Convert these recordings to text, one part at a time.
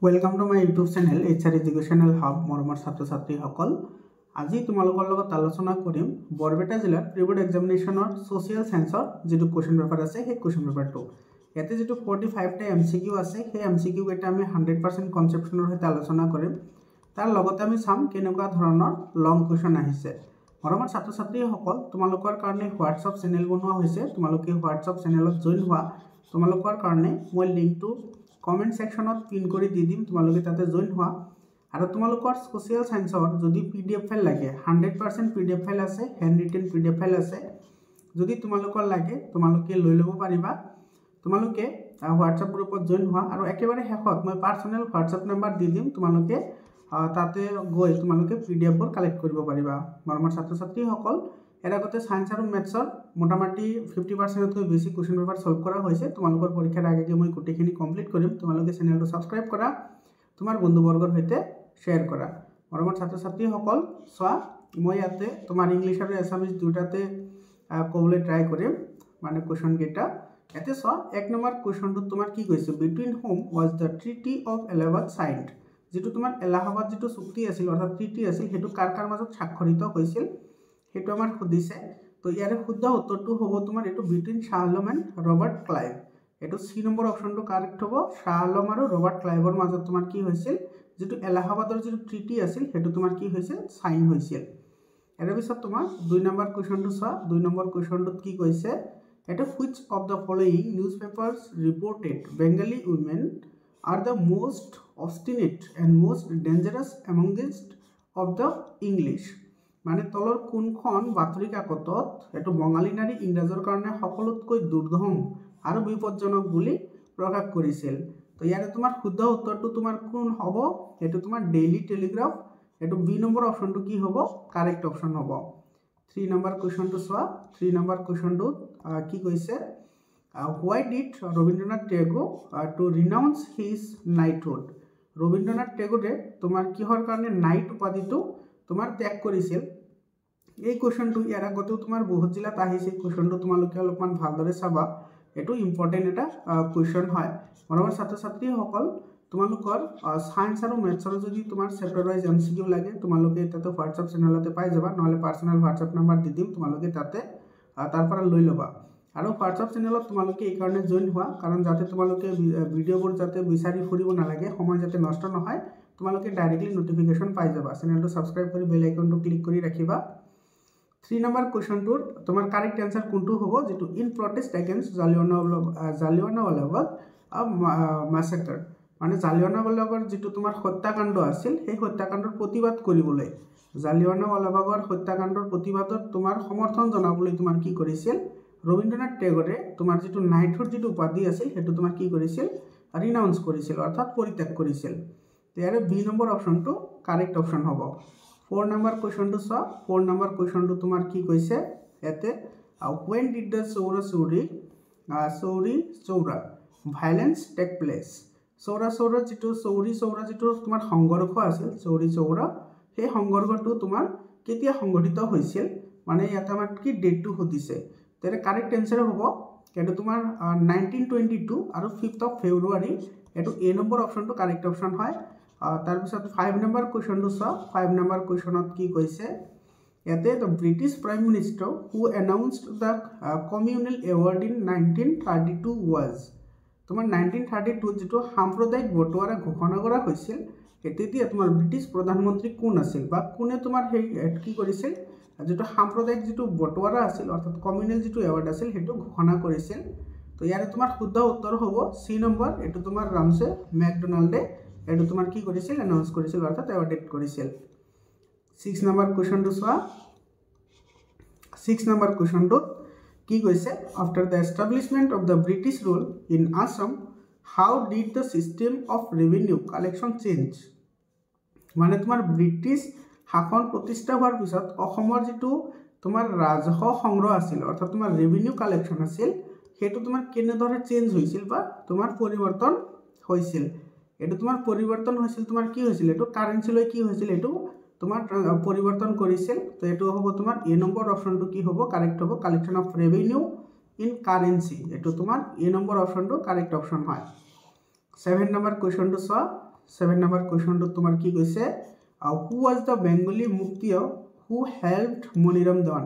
Welcome to my YouTube channel HR Educational Hub মৰমৰ ছাত্ৰ ছাত্ৰীসকল আজি তোমালোকৰ লগত আলোচনা কৰিম বৰপেটা জিলাৰ প্ৰি-বোৰ্ড এক্সামিনেশ্যনৰ সোশিয়াল সায়েন্সৰ যেটো কোৱেশ্চন পেপাৰ আছে সেই কোৱেশ্চন পেপাৰটো ইয়াতে যেটো 45 টা MCQ আছে সেই MCQ এটা আমি 100% কনসেপচনৰ সৈতে আলোচনা কৰিম তাৰ লগতে আমি চাম কেনেকুৱা ধৰণৰ লং কোৱেশ্চন আহিছে মৰমৰ ছাত্ৰ ছাত্ৰীসকল তোমালোকৰ কাৰণে WhatsApp চেনেল বনোৱা হৈছে তোমালোকে WhatsApp চেনেলত জয়েন হোৱা তোমালোকৰ কাৰণে মই লিংকটো কমেন্ট সেকশনত পিন কৰি দি দিম তোমালোকে তাতে জয়েন হোৱা আৰু তোমালোকৰ সোশিয়াল সায়েন্সৰ যদি PDF ফাইল লাগে 100% PDF ফাইল আছে হ্যান্ড ৰিটেন PDF ফাইল আছে যদি তোমালোকৰ লাগে তোমালোকে লৈ লব পাৰিবা তোমালোকে WhatsApp গ্ৰুপত জয়েন হোৱা আৰু একেবাৰে হেকত মই পাৰ্সোনাল WhatsApp নম্বৰ দি দিম তোমালোকে তাতে গৈ তোমালোকে PDF বোৰ কালেক্ট কৰিব পাৰিবা মৰমৰ ছাত্ৰ ছাত্ৰীসকল এৰাগতে সায়েন্স আৰু ম্যাথছৰ মোটামুটি 50% তকৈ বেছি কোৱেশ্চন পেপাৰ সলভ কৰা হৈছে তোমালোকৰ পৰীক্ষাৰ আগে মই গোটেইখিনি কমপ্লিট কৰিম তোমালোকে চেনেলটো সাবস্ক্ৰাইব কৰা তোমাৰ বন্ধুবৰ্গৰ সৈতে শেয়াৰ কৰা মৰমৰ ছাত্ৰ ছাত্ৰীসকল সোৱা মই ইয়াতে তোমাৰ ইংলিশ আৰু আছামিজ দুটাতে কবলৈ ট্ৰাই কৰিম মানে কোৱেশ্চন কেটা এতে সোৱা এক নম্বৰ কোৱেশ্চনটো তোমাৰ কি কৈছে between whom was the treaty of Allahabad signed যেটো তোমাৰ এলাহাবাদ যেটো চুক্তি আছিল অৰ্থাৎ ট্ৰিটি আছিল হেতু কাৰ মাজত স্বাক্ষৰিত হৈছিল হেতু আমাৰ খুদিছে তো ইয়াৰে শুদ্ধ উত্তৰটো হ'ব তোমাৰ এটো between Shah Alam and Robert Clive এটো সি নম্বৰ অপচনটো কাৰেক্ট হ'ব শাহ আলম আৰু ৰবাৰ্ট ক্লাইভৰ মাজত তোমাৰ কি হৈছিল যেটো এলাহাবাদৰ যেটো ট্ৰিটি আছিল হেতু তোমাৰ কি হৈছিল সাইন হৈছিল এৰ পিছত তোমাৰ দুই নম্বৰ কোৱেশ্চনটো চোৱা দুই নম্বৰ কোৱেশ্চনটোত কি কৈছে এটা which of the following newspapers reported Bengali women are the most obstinate and most dangerous amongst of the English মানে তলৰ কোনখন বাতৰি কাকতত এটো বঙালী নাৰী ইংৰাজৰ কাৰণে সকলোতকৈ দুৰ্দম আৰু বিপদজনক বুলি প্ৰকাশ কৰিছিল তো ইয়াৰে তোমাৰ শুদ্ধ উত্তৰটো তোমাৰ কোন হ'ব এটো তোমাৰ ডেইলি টেলিগ্ৰাফ এটো বি নম্বৰ অপচনটো কি হ'ব কাৰেক্ট অপচন হ'ব 3 নম্বৰ কোৱেশ্চনটো চোৱা 3 নম্বৰ কোৱেশ্চনটো কি কৈছে why did Rabindranath Tagore to renounce his knighthood Rabindranath Tagore তোমাৰ কিহৰ কাৰণে নাইট উপাধিটো তোমাৰ ত্যাগ কৰিছিল এই কোৱেশ্চনটো ইয়াৰ আগতেও তোমাৰ বহুত জিলাত আহিছে কোৱেশ্চনটো তোমালোকে অলপমান ভালদৰে চাবা এটো ইম্পৰ্টেন্ট এটা কোৱেশ্চন হয় মৰমৰ ছাত্ৰ ছাত্ৰীসকল তোমালোকৰ সায়েন্স আৰু ম্যাথছৰ যদি তোমাৰ চেপ্টাৰ ওয়াইজ MCQ লাগে তোমালোকে তাতে WhatsApp চেনেলতে পাই যাবা নহলে পাৰ্সোনাল WhatsApp নম্বৰ দি দিম তোমালোকে তাতে তাৰ পৰা লৈ লবা আৰু WhatsApp চেনেলত তোমালোকে এই কাৰণে জয়েন হোৱা কাৰণ যাতে তোমালোকে ভিডিওবোৰ যাতে বিচাৰি ফুৰিব নালাগে সময় যাতে নষ্ট নহয় তোমালোকে ডাইৰেক্টলি নোটিফিকেশন পাই যাবা চেনেলটো সাবস্ক্ৰাইব কৰি বেল আইকনটো ক্লিক কৰি ৰাখিবা 3 নম্বৰ কোৱেশ্চনটোৰ তোমাৰ কাৰেক্ট आंसर কোনটো হ'ব যেটো ইন প্ৰটেষ্ট এগেইনষ্ট জালিয়ানৱালাবাগ মাসাকাৰ মানে জালিয়ানৱালাবাগৰ যেটো তোমাৰ হত্যাকাণ্ড আছিল সেই হত্যাকাণ্ডৰ প্ৰতিবাদ কৰিবলৈ জালিয়ানৱালাবাগৰ হত্যাকাণ্ডৰ প্ৰতিবাদত তোমাৰ সমৰ্থন জনাবলৈ তোমাৰ কি কৰিছিল ৰবীন্দ্ৰনাথ টেগৰে তোমাৰ যেটো নাইটহুড যেটো উপাধি আছিল হেতু তোমাৰ কি কৰিছিল ৰিনাউন্স কৰিছিল অৰ্থাৎ পৰিত্যাগ কৰিছিল ইয়াৰে বি নম্বৰ অপচনটো কাৰেক্ট অপচন হ'ব 4 নম্বৰ কোৱেশ্চনটো চোৱা 4 নম্বৰ কোৱেশ্চনটো তোমাৰ কি কৈছে এতে when did the Chaura violence take place Chaura যেটো যেটো তোমাৰ সংঘৰ্ষ আছিল Chaura সেই সংঘৰ্ষটো তোমাৰ কেতিয়া সংঘটিত হৈছিল মানে ইয়াতে আমাৰ কি ডেটটো হতিছে তেৰে কাৰেক্ট आंसर হ'ব এটো তোমাৰ 1922 আৰু 5th of February এটো এ নম্বৰ অপচনটো কাৰেক্ট অপচন হয় তাৰ পিছত 5 নম্বৰ কোৱেশ্চনটো চোৱা 5 নম্বৰ কোৱেশ্চনত কি কৈছে ইয়াতে the British Prime Minister who announced the communal award in 1932 was তোমাৰ 1932 যেটো সাম্প্ৰদায়িক বটোৱাৰা ঘোষণা কৰা হৈছিল তেতিয়া তোমাৰ ব্ৰিটিছ প্ৰধানমন্ত্ৰী কোন আছিল বা কোনে তোমাৰ সেই কি কৰিছিল যেটো সাম্প্ৰদায়িক যেটো বটোৱাৰা আছিল অৰ্থাৎ কমিউনাল যেটো এৱাৰ্ড আছিল হেতু ঘোষণা কৰিছিল তো ইয়াৰে তোমাৰ শুদ্ধ উত্তৰ হ'ব সি নম্বৰ এটো তোমাৰ ৰামছে ম্যাকডোনাল্ডে এটো তোমাৰ কি কৰিছিল এনাউন্স কৰিছিল অৰ্থাৎ এৱাৰ্ডেড কৰিছিল 6 নম্বৰ কোৱেশ্চনটো চোৱা 6 নম্বৰ কোৱেশ্চনটো কি কৈছে after the establishment of the British rule in Assam how did the system of revenue collection change মানে তোমাৰ ব্ৰিটিছ শাসন প্ৰতিষ্ঠা হোৱাৰ পিছত অসমৰ যেটো তোমাৰ ৰাজহ সংগ্ৰহ আছিল অৰ্থাৎ তোমাৰ ৰেভিনিউ কালেকচন আছিল হেতু তোমাৰ কেনেদৰে চেঞ্জ হৈছিল বা তোমাৰ পৰিৱৰ্তন হৈছিল এটো তোমাৰ পৰিৱৰ্তন হৈছিল তোমাৰ কি হৈছিল এটো কাৰেন্সি লৈ কি হৈছিল এটো তোমাৰ পৰিৱৰ্তন কৰিছিল তো এটো হ'ব তোমাৰ এ নম্বৰ অপচনটো কি হ'ব কাৰেক্ট হ'ব collection of revenue in currency এটো তোমাৰ এ নম্বৰ অপচনটো কাৰেক্ট অপচন হয় 7 নম্বৰ কোৱেশ্চনটো চোৱা 7 নাম্বাৰ কোয়েশ্চনটো তোমাৰ কি কৈছে হু ওয়াজ দ্য বেঙ্গলী মুক্তিয় হু হেল্পড মনিৰাম দেৱান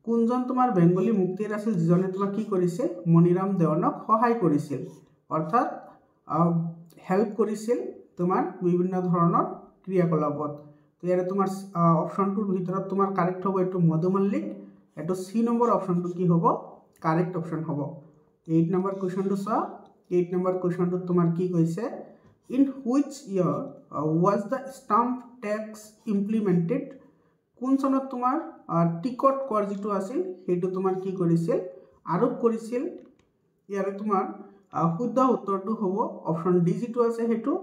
কোনজন তোমাৰ বেঙ্গলী মুক্তিৰ আছিল যিজনে তোমাৰ কি কৰিছিল মনিৰাম দেৱানক সহায় কৰিছিল অৰ্থাৎ হেল্প কৰিছিল তোমাৰ বিভিন্ন ধৰণৰ ক্ৰিয়াকলাপত তো ইয়াৰে তোমাৰ অপশনটোৰ ভিতৰত তোমাৰ কাৰেক্ট হ'ব এটো মধু মল্লিক এটো সি নম্বৰ অপশনটো কি হ'ব কারেক্ট অপশন হবো 8 নাম্বার কোশ্চেনটো সা 8 নাম্বার কোশ্চেনটো তোমার কি কইছে in which year was the stamp tax implemented কোন সনত তোমার টিকট কর যেটো আছিল হেতু তোমার কি কৰিছিল আৰোপ কৰিছিল ইয়াৰে তোমাৰ শুদ্ধ উত্তৰটো হ'ব অপশন ডি যেটো আছে হেতু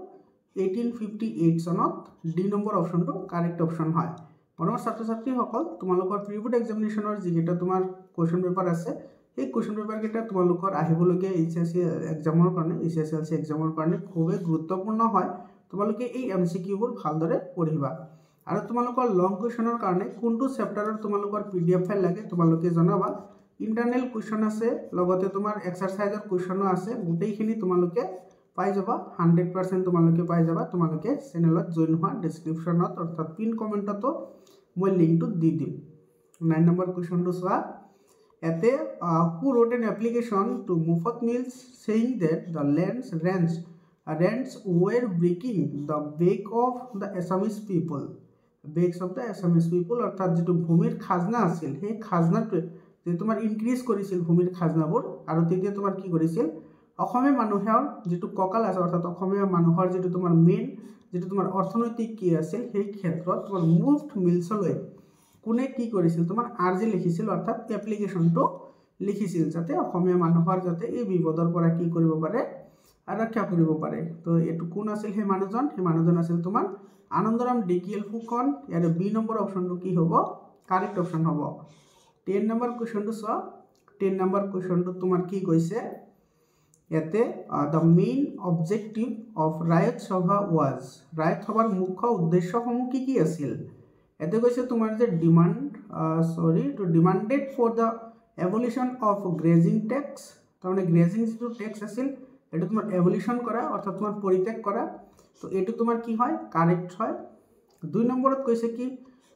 1858 সনত ডি নম্বৰ অপশনটো কাৰেক্ট অপশন হয় মনৰ ছাত্ৰ ছাত্ৰী সকল তোমালোকৰ প্ৰিবুড এক্সামিনেশনৰ যিটা তোমাৰ কোশ্চেন পেপাৰ আছে এই কোশ্চেন পেপাৰ কেইটা তোমালোকৰ আহিবলগীয়া এইচএসসি এক্সামৰ কাৰণে এইচএসএলসি এক্সামৰ কাৰণে খুবেই গুৰুত্বপূৰ্ণ হয় তোমালোকে এই এমসিকিউবোৰ ভালদৰে পঢ়িবা আৰু তোমালোকৰ লং কোশ্চেনৰ কাৰণে কোনটো চেপ্টাৰৰ তোমালোকৰ পিডিএফ ফাইল লাগে তোমালোকে জনাবা ইন্টাৰনেল কোশ্চেন আছে লগতে তোমাৰ এক্সাৰসাইজৰ কোশ্চেনো আছে গোটেইখিনি তোমালোকে পাই যাবা 100% তোমালোকে পাই যাবা তোমালোকে চেনেলত জয়েন হোৱা ডেসক্ৰিপচনত অৰ্থাৎ পিন কমেন্টতো মই লিংকটো দি দিম 9 নম্বৰ কোশ্চেনটো চোৱা এতে who wrote an application to Mufat Mills saying that the rents were breaking the back of the Assamese people backs of the Assamese people অর্থাৎ যেটো ভূমিৰ খাজনা আছিল সেই খাজনাটো যে তোমাৰ ইনক্ৰিজ কৰিছিল ভূমিৰ খাজনাবোৰ আৰু তেতিয়া তোমাৰ কি কৰিছিল অসমীয়া মানুহৰ যেটো ককাল আছে অৰ্থাৎ অসমীয়া মানুহৰ যেটো তোমাৰ মেইন যেটো তোমাৰ অৰ্থনৈতিক কি আছিল সেই ক্ষেত্ৰত তোমাৰ মুফট মিলছলৈ কোনে কি কৰিছিল তোমাৰ আৰজি লিখিছিল অৰ্থাৎ এপ্লিকেশনটো লিখিছিল যাতে অসমীয়া মানুহৰ যাতে এই বিপদৰ পৰা কি কৰিব পাৰে ৰক্ষা কৰিব পাৰে তো এটো কোন আছিল হে মানুহজন আছিল তোমাৰ আনন্দৰাম ডিকিএল ফুকন ইয়াৰে বি নম্বৰ অপশনটো কি হ'ব কাৰেক্ট অপশন হ'ব 10 নম্বৰ কোশ্চেনটো চোৱা 10 নম্বৰ কোশ্চেনটো তোমাৰ কি কৈছে ইয়াতে the main objective of Rayat Sabha was Rayat Sabhar মুখ্য উদ্দেশ্যসমূহ কি আছিল এতে কৈছে তোমাৰ যে demanded for the abolition of grazing tax তাৰমানে grazing যেটো ট্যাক্স আছিল এটা তোমাৰ abolition কৰা অৰ্থাৎ তোমাৰ পৰিত্যাগ কৰা তো এটো তোমাৰ কি হয় কাৰেক্ট হয় 2 নম্বৰত কৈছে কি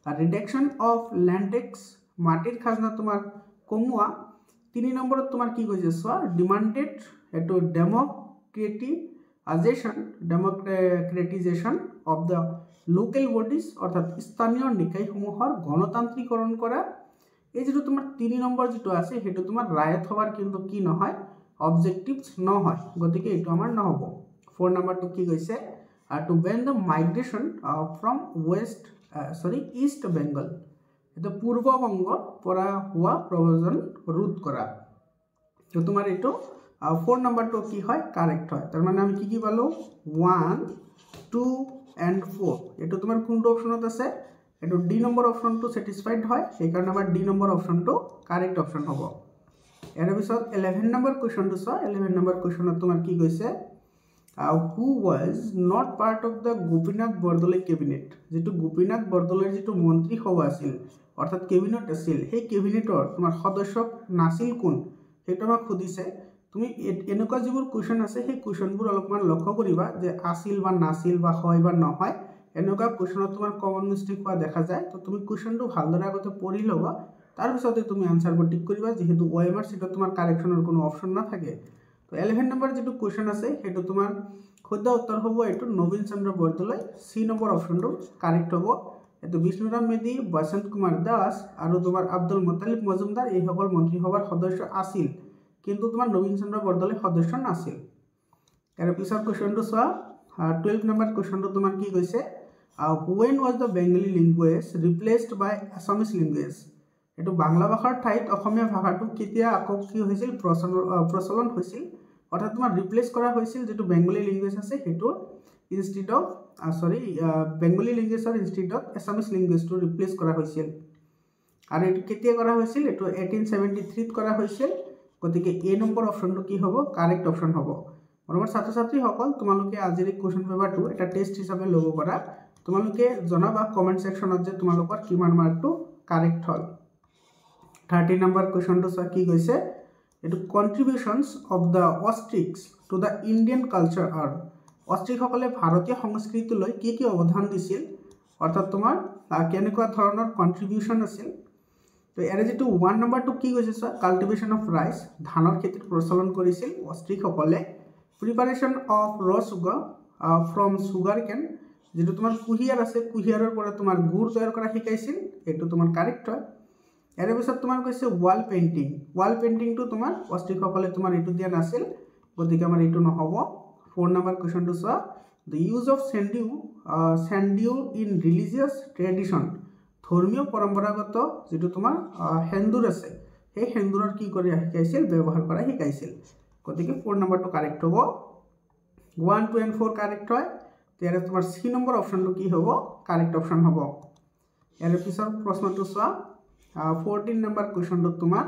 reduction of land tax মাটিৰ খাজনা তোমাৰ কমোৱা 3 নম্বৰত তোমাৰ কি কৈছে সোয়া demanded এটো democratization of the local bodies অর্থাৎ স্থানীয় নিকায়সমূহৰ গণতান্ত্ৰিকৰণ কৰা এই যেটো তোমাৰ 3 নম্বৰ যেটো আছে হেতু তোমাৰ ৰায়ত হবাৰ কিন্তু কি নহয় অবজেক্টিভস নহয় গতিকে এটো আমাৰ নহব 4 নম্বৰটো কি কৈছে to ban the migration from east bengal এটা পূর্ব বঙ্গ পৰা হোৱা প্ৰব্ৰজন ৰোধ কৰা তো তোমাৰ এটো 4 নম্বৰটো কি হয় কাৰেক্ট হয় তাৰ মানে আমি কি পালো 1 2 and 4 এটো তোমাৰ কোনটো অপশনত আছে এটো ডি নম্বৰ অপশনটো স্যাটিসফাইড হয় সেই কাৰণে আমাৰ ডি নম্বৰ অপশনটো কাৰেক্ট অপশন হ'ব এৰ পিছত 11 নম্বৰ কোশ্চনটো চোৱা 11 নম্বৰ কোশ্চনত তোমাৰ কি কৈছে who was not part of the Gopinath Bordoloi cabinet যেটো গোপীনাথ বৰদলৈৰ যেটো মন্ত্ৰী সভা আছিল অৰ্থাৎ কেবিনেট আছিল সেই কেবিনেটৰ তোমাৰ সদস্য নাছিল কোন হেটো আমাক খুদিছে তুমি এনেকুৱা যিবোৰ কোশ্চেন আছে সেই কোশ্চেনবোৰ অলপমান লক্ষ্য কৰিবা যে আছিল বা নাছিল বা হয় বা নহয় এনেকুৱা কোশ্চেনত তোমাৰ কমন মিস্টেক হোৱা দেখা যায় তো তুমি কোশ্চেনটো ভালদৰে আগতে পঢ়ি লবা তাৰ পিছতে তুমি আনসাৰবোৰ টিক কৰিবা যেহেতু ওএমআৰ সিটত তোমাৰ কাৰেকশনৰ কোনো অপশন না থাকে তো 11 নম্বৰ যেটো কোশ্চেন আছে হেটো তোমাৰ শুদ্ধ উত্তৰ হ'ব এটো নবীন চন্দ্ৰ বৰদলৈ সি নম্বৰ অপশনটো কাৰেক্ট হ'ব এটো বিষ্ণুৰাম মেধি বসন্ত কুমাৰ দাস আৰু তোমাৰ আব্দুল মুতালিব মজুমদাৰ এই সকল মন্ত্ৰী সভাৰ সদস্য আছিল কিন্তু তোমাৰ নবীন চন্দ্ৰ বৰদলৈ সদস্য নাছিল এৰ পিছৰ কোশ্চেনটো চোৱা 12 নম্বৰ কোশ্চেনটো তোমাৰ কি কৈছে when was the Bengali language replaced by Assamese language এটো বাংলা ভাষাৰ ঠাইত অসমীয়া ভাষাটো কেতিয়া আকৌ কি হৈছিল প্ৰচলন হৈছিল অৰ্থাৎ তোমাৰ ৰিপ্লেস কৰা হৈছিল যেটো বেঙ্গলি ল্যাঙ্গুৱেজ আছে হেটো ইনস্টিড অফ বেঙ্গলি ল্যাঙ্গুৱেজৰ ইনস্টিটিউট এছামিজ ল্যাঙ্গুৱেজটো ৰিপ্লেস কৰা হৈছিল আৰু এটো কেতিয়া কৰা হৈছিল এটো 1873 ত কৰা হৈছিল গতিকে এ নম্বৰ অপশনটো কি হ'ব কাৰেক্ট অপশন হ'ব মৰমৰ ছাত্ৰ ছাত্ৰী সকল তোমালোকে আজিৰ কোশ্চেন পেপাৰটো এটা টেস্ট হিচাপে ল'ব পাৰা তোমালোকে জনাবা কমেন্ট সেকশনত যে তোমালোকৰ কিমান মাৰ্কটো কাৰেক্ট হল 30 নম্বৰ কোশ্চেনটো চা কি কৈছে এটো contributions of the Austrics to the Indian culture are অষ্ট্ৰিকসকলে ভাৰতীয় সংস্কৃতিলৈ কি অৱদান দিছিল অৰ্থাৎ তোমাৰ কেনেকুৱা ধৰণৰ কন্ট্ৰিবিউশন আছিল তো এৰে যেটো 1 নম্বৰটো কি কৈছে সো কাল্টিভেশন অফ ৰাইস ধানৰ খেতিৰ প্ৰচলন কৰিছিল অষ্ট্ৰিকসকলে প্ৰিপাৰেচন অফ ৰ সুগাৰ ফ্ৰম সুগাৰ কেন যেটো তোমাৰ কুহিয়াৰ আছে কুহিয়াৰৰ পৰা তোমাৰ গুড় তৈয়াৰ কৰা শিকাইছিল এটো তোমাৰ কাৰেক্ট হয় এৰে পিছত তোমাৰ কৈছে ওয়াল পেইন্টিং তো তোমাৰ অষ্ট্ৰিকসকলে তোমাৰ এটো দিয়া নাছিল গতিকে আমাৰ এটো নহব 4 নম্বৰ কোৱেশ্চনটো so the use of sandue in religious tradition ধৰ্মীয় পৰম্পৰাগত যেটো তোমাৰ হেন্দুৰ আছে সেই হেন্দুৰৰ কি কৰি শিকাইছিল ব্যৱহাৰ কৰা শিকাইছিল গতিকে 4 নম্বৰটো কাৰেক্ট হ'ব 1 2 and 4 কাৰেক্ট হয় তেৰে তোমাৰ সি নম্বৰ অপচনটো কি হ'ব কাৰেক্ট অপচন হ'ব ইয়াৰ পিছৰ প্ৰশ্নটো চোৱা 14 নম্বৰ কোৱেশ্চনটো তোমাৰ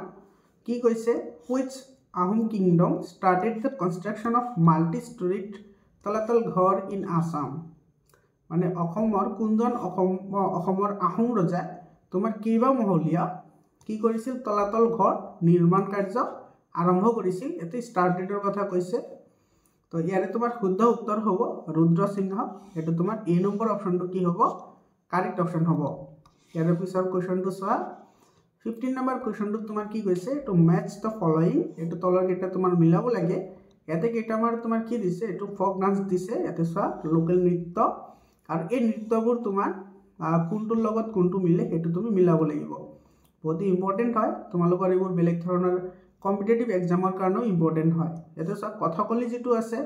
কি কৈছে which Ahom kingdom started the construction of multi-storied তলাতল ঘৰ in Assam মানে অসমৰ কোনজন অসমৰ আহোম ৰজা তোমাৰ কিবা মহলীয়া কি কৰিছিল তলাতল ঘৰ নিৰ্মাণ কাৰ্য আৰম্ভ কৰিছিল এতে ষ্টাৰ্টেডৰ কথা কৈছে তো ইয়াৰে তোমাৰ শুদ্ধ উত্তৰ হ'ব ৰুদ্ৰসিংহ এটো তোমাৰ এ নম্বৰ অপচনটো কি হ'ব কাৰেক্ট অপচন হ'ব ইয়াৰে পিছৰ কোৱেশ্চনটো চোৱা 15 নম্বৰ কোৱেশ্চনটো তোমাৰ কি কৈছে তো ম্যাচ দ্য ফলোইং এটো তলৰ কেটা তোমাৰ মিলাব লাগে ইয়াতে কেটা আমাৰ তোমাৰ কি দিছে এটো ফক ডান্স দিছে ইয়াতে চোৱা লোকাল নৃত্য আৰু এই নৃত্যবোৰ তোমাৰ কোনটোৰ লগত কোনটো মিলে এটো তুমি মিলাব লাগিব বহুত ইম্পৰ্টেন্ট হয় তোমালোকৰ এইবোৰ বেলেগ ধৰণৰ কম্পিটিটিভ এক্সামৰ কাৰণেও ইম্পৰ্টেন্ট হয় এটো চোৱা কথাকলি যেটো আছে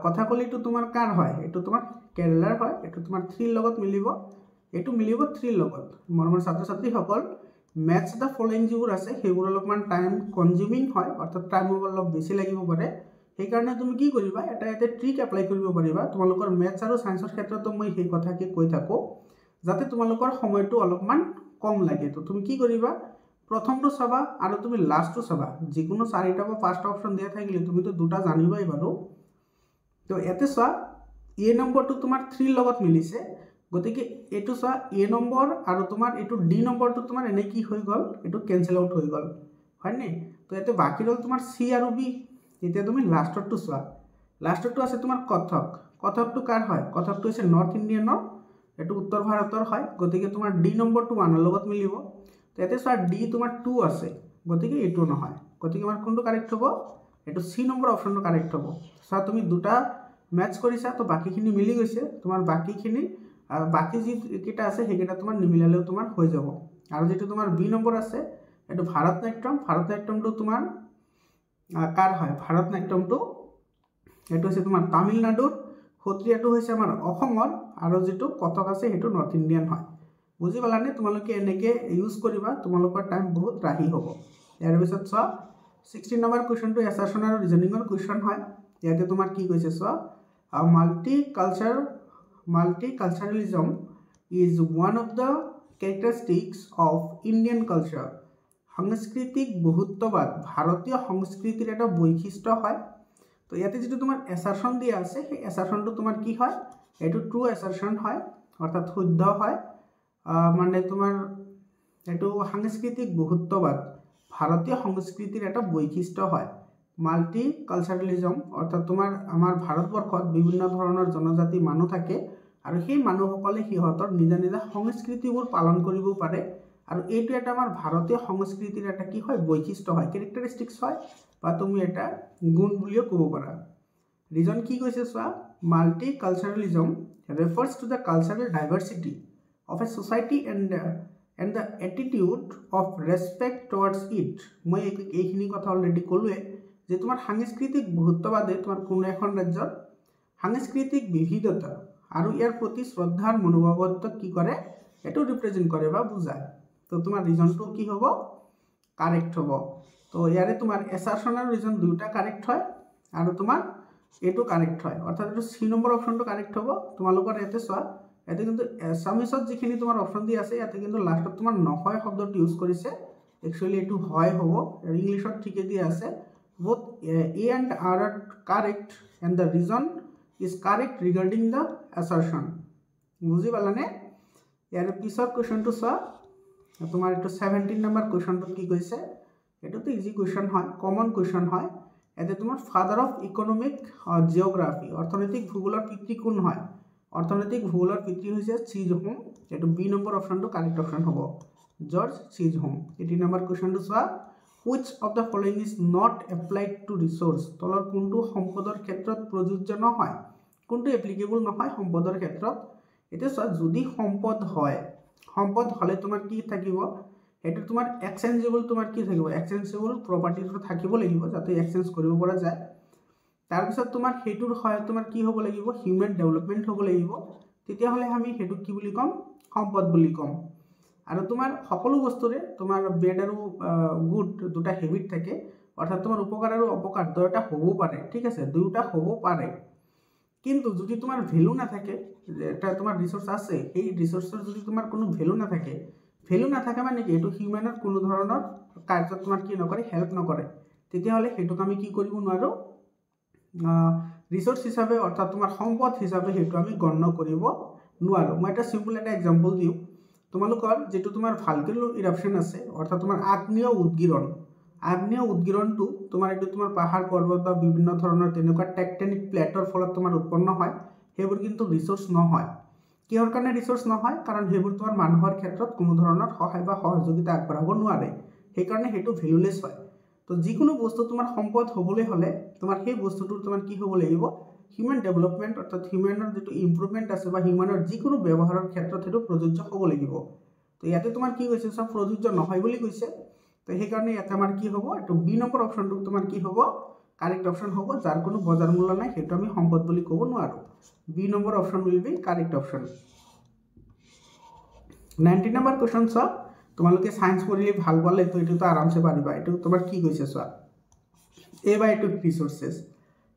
কথাকলিটো তোমাৰ কাৰ হয় এটো তোমাৰ কেৰেলাৰ হয় এটো তোমাৰ 3 লগত মিলিব এটো মিলিব 3 লগত মৰমৰ ছাত্ৰ ছাত্ৰী সকল ম্যাচ দা ফলোইং যিবোৰ আছে সেইবোৰ অলপমান টাইম কনজিউমিং হয় অৰ্থাৎ টাইম অলপ বেছি লাগিব পাৰে সেই কাৰণে তুমি কি কৰিবা এটা ট্ৰিক এপ্লাই কৰিব পাৰিবা তোমালোকৰ ম্যাথছ আৰু সায়েন্সৰ ক্ষেত্ৰতো মই সেই কথা কি কৈ থাকো যাতে তোমালোকৰ সময়টো অলপমান কম লাগে তো তুমি কি কৰিবা প্ৰথমটো চাবা আৰু তুমি লাষ্টটো চাবা যিকোনো চাৰিটা বা পাঁচটা অপচন দিয়া থাকিলে তুমি তো দুটা জানিবাই বাৰু তো এতে চোৱা এ নম্বৰটো তোমাৰ 3 লগত মিলিছে গতিকে এটো চোৱা এ নম্বৰ আৰু তোমাৰ এটো ডি নম্বৰটো তোমাৰ এনে কি হৈ গল এটো ক্যান্সেল আউট হৈ গল হয় নে তো এতে বাকি ৰল তোমাৰ সি আৰু বি এতিয়া তুমি লাষ্টৰটো চোৱা লাষ্টৰটো আছে তোমাৰ কথকটো কাৰ হয় কথকটো আছে নৰ্থ ইণ্ডিয়ানৰ এটো উত্তৰ ভাৰতৰ হয় গতিকে তোমাৰ ডি নম্বৰটো 1 ৰ লগত মিলিব তো এতে চোৱা ডি তোমাৰ 2 আছে গতিকে এটো নহয় গতিকে আমাৰ কোনটো কাৰেক্ট হ'ব এটো সি নম্বৰ অপচনটো কাৰেক্ট হ'ব চোৱা তুমি দুটা ম্যাচ কৰিছা তো বাকিখিনি মিলি গৈছে তোমাৰ বাকিখিনি বাকি যি কিটা আছে হেকিটা তোমাৰ নিমিলালেও তোমাৰ হৈ যাব আৰু যেটো তোমাৰ বি নম্বৰ আছে এটো ভাৰতনাট্যমটো তোমাৰ কাৰ হয় ভাৰতনাট্যমটো এটো আছে তোমাৰ তামিলনাডুৰ সত্ৰীয়াটো হৈছে আমাৰ অসমৰ আৰু যেটো কথক আছে হেটো নৰ্থ ইণ্ডিয়ান হয় বুজি পালানে তোমালোকে এনেকে ইউজ কৰিবা তোমালোকৰ টাইম বহুত ৰাহি হ'ব ইয়াৰ পিছত চোৱা 16 নম্বৰ কোৱেশ্চনটো এছাৰশন আৰু ৰিজনিংৰ কোৱেশ্চন হয় ইয়াতে তোমাৰ কি কৈছে চোৱা multiculturalism is one of the characteristics of Indian culture সাংস্কৃতিক বহুত্ববাদ ভাৰতীয় সংস্কৃতিৰ এটা বৈশিষ্ট্য হয় তো ইয়াতে যেটো তোমাৰ এছাৰশন দিয়া আছে সেই এছাৰশনটো তোমাৰ কি হয় এটো ট্ৰু এছাৰশন হয় অৰ্থাৎ শুদ্ধ হয় মানে তোমাৰ এটো সাংস্কৃতিক বহুত্ববাদ ভাৰতীয় সংস্কৃতিৰ এটা বৈশিষ্ট্য হয় মাল্টিকালচাৰেলিজম অৰ্থাৎ তোমাৰ আমাৰ ভাৰতবৰ্ষত বিভিন্ন ধৰণৰ জনজাতি মানুহ থাকে আৰু সেই মানুহসকলে সিহঁতৰ নিজা সংস্কৃতিবোৰ পালন কৰিব পাৰে আৰু এইটো এটা আমাৰ ভাৰতীয় সংস্কৃতিৰ এটা কি হয় বৈশিষ্ট্য হয় ক্যাৰেক্টাৰিস্টিক্স হয় বা তুমি এটা গুণ বুলিও ক'ব পাৰা ৰিজন কি কৈছে চোৱা মাল্টিকালচাৰেলিজম refers to the cultural diversity of a society and the attitude of respect towards it মই এইখিনি কথা অলৰেডি ক'লোৱে যে তোমাৰ সাংস্কৃতিক বহুত্ববাদে তোমাৰ কোনো এখন ৰাজ্যৰ সাংস্কৃতিক বিবিধতা আৰু ইয়াৰ প্ৰতি শ্ৰদ্ধাৰ মনোভাৱক কি কৰে এটো ৰিপ্ৰেজেন্ট কৰে বা বুজায় তো তোমাৰ ৰিজনটো কি হ'ব কাৰেক্ট হ'ব তো ইয়াৰে তোমাৰ এছাৰশন আৰু ৰিজন দুটা কাৰেক্ট হয় আৰু তোমাৰ এটো কাৰেক্ট হয় অৰ্থাৎ এটো সি নম্বৰ অপচনটো কাৰেক্ট হ'ব তোমালোকৰ এতে চোৱা এতে কিন্তু এছামিছত যিখিনি তোমাৰ অপচন দি আছে ইয়াতে কিন্তু লাষ্টত তোমাৰ নহয় শব্দটো ইউজ কৰিছে একচুয়ালি এটো হয় হ'ব ইংলিশত ঠিকে দি আছে both A and R are correct and the reason is correct regarding the assertion বুজি পালানে ইয়াৰ পিছৰ কোৱেশ্চনটো চোৱা তোমাৰ এটো 17 নম্বৰ কোৱেশ্চনটো কি কৈছে এটো তো ইজি কোৱেশ্চন হয় কমন কোৱেশ্চন হয় এতে তোমার ফাদার অফ ইকোনমিক জিওগ্রাফি অর্থনৈতিক ভূগোলের পিতৃ কোন হয় অর্থনৈতিক ভূগোলের পিতৃ হইছে চিজহোম এটো বি নম্বর অপশনটো কারেক্ট অপশন হবো জর্জ চিজহোম 18 নম্বর কোশ্চেনটো চোৱা which of the following is not applied to resource তলৰ কোনটো সম্পদৰ ক্ষেত্ৰত প্ৰযোজ্য নহয় কোনটো এপ্লিকেবল নহয় সম্পদৰ ক্ষেত্ৰত এটা চোৱা যদি সম্পদ হয় সম্পদ হলে তোমাৰ কি থাকিব এটা তোমাৰ এক্সচেঞ্জেবল তোমাৰ কি থাকিব এক্সচেঞ্জেবল প্ৰপাৰ্টিটো থাকিব লাগিব যাতে এক্সচেঞ্জ কৰিব পৰা যায় তাৰ পিছত তোমাৰ হেতুৰ হয় তোমাৰ কি হ'ব লাগিব হিউম্যান ডেভেলপমেন্ট হ'ব লাগিব তেতিয়া হলে আমি হেতু কি বুলি কম সম্পদ বুলি কম আৰু তোমাৰ সকলো বস্তুৰে তোমাৰ বেড আৰু গুড দুটা হেবিট থাকে অৰ্থাৎ তোমাৰ উপকাৰ আৰু অপকাৰ দুটা হ'ব পাৰে ঠিক আছে দুটা হ'ব পাৰে কিন্তু যদি তোমাৰ ভ্যালু না থাকে এটা তোমাৰ ৰিসোৰ্স আছে এই ৰিসোৰ্সৰ যদি তোমাৰ কোনো ভ্যালু না থাকে মানে কি এটো হিউম্যানৰ কোনো ধৰণৰ কাৰ্য তোমাৰ কি নকৰে হেল্প নকৰে তেতিয়া হলে হেতুক আমি কি কৰিব নোৱাৰো ৰিসোৰ্স হিচাপে অৰ্থাৎ তোমাৰ সম্পদ হিচাপে হেতু আমি গণ্য কৰিব নোৱাৰো মই এটা সিম্পল এটা एग्जांपल দিও তোমালোকৰ যেটো তোমাৰ ভালকেলো ইৰাপশন আছে অৰ্থাৎ তোমাৰ আগ্নেয় উদ্গিৰণটো তোমাৰ এটো তোমাৰ পাহাৰ পৰ্বত বা বিভিন্ন ধৰণৰ তেনেকুৱা টেকটনিক প্লেটৰ ফলত তোমাৰ উৎপন্ন হয় হেবোৰ কিন্তু ৰিসোৰ্স নহয় কিহৰ কাৰণে ৰিসোৰ্স নহয় কাৰণ হেবোৰ তোমাৰ মানুহৰ ক্ষেত্ৰত কোনো ধৰণৰ সহায় বা সহযোগিতা আগবঢ়াব নোৱাৰে সেই কাৰণে হেতু ভ্যালুলেস হয় তো যিকোনো বস্তু তোমাৰ সম্পদ হ'বলৈ হলে তোমাৰ সেই বস্তুটো তোমাৰ কি হ'ব লাগিব হিউম্যান ডেভেলপমেন্ট অৰ্থাৎ হিউম্যানৰ যেটো ইমপ্ৰুভমেন্ট আছে বা হিউম্যানৰ যিকোনো ব্যৱহাৰৰ ক্ষেত্ৰত হেতু প্ৰযোজ্য হ'ব লাগিব তো ইয়াতে তোমাৰ কি কৈছে সব প্ৰযোজ্য নহয় বুলি কৈছে তো সেই কাৰণে ইয়াতে আমাৰ কি হ'ব এটো বি নম্বৰ অপশনটো তোমাৰ কি হ'ব কাৰেক্ট অপশন হ'ব যাৰ কোনো বজাৰ মূল্য নাই হেতু আমি সম্পদ বুলি ক'ব নোৱাৰো B number option will be correct option 90 number question চোৱা তোমালোকে সায়েন্স পঢ়িলে ভাল পালে তো এটো তো আৰামসে পাৰিবা এটো তোমাৰ কি কৈছে চোৱা এবায়োটিক ৰিসোৰ্সেস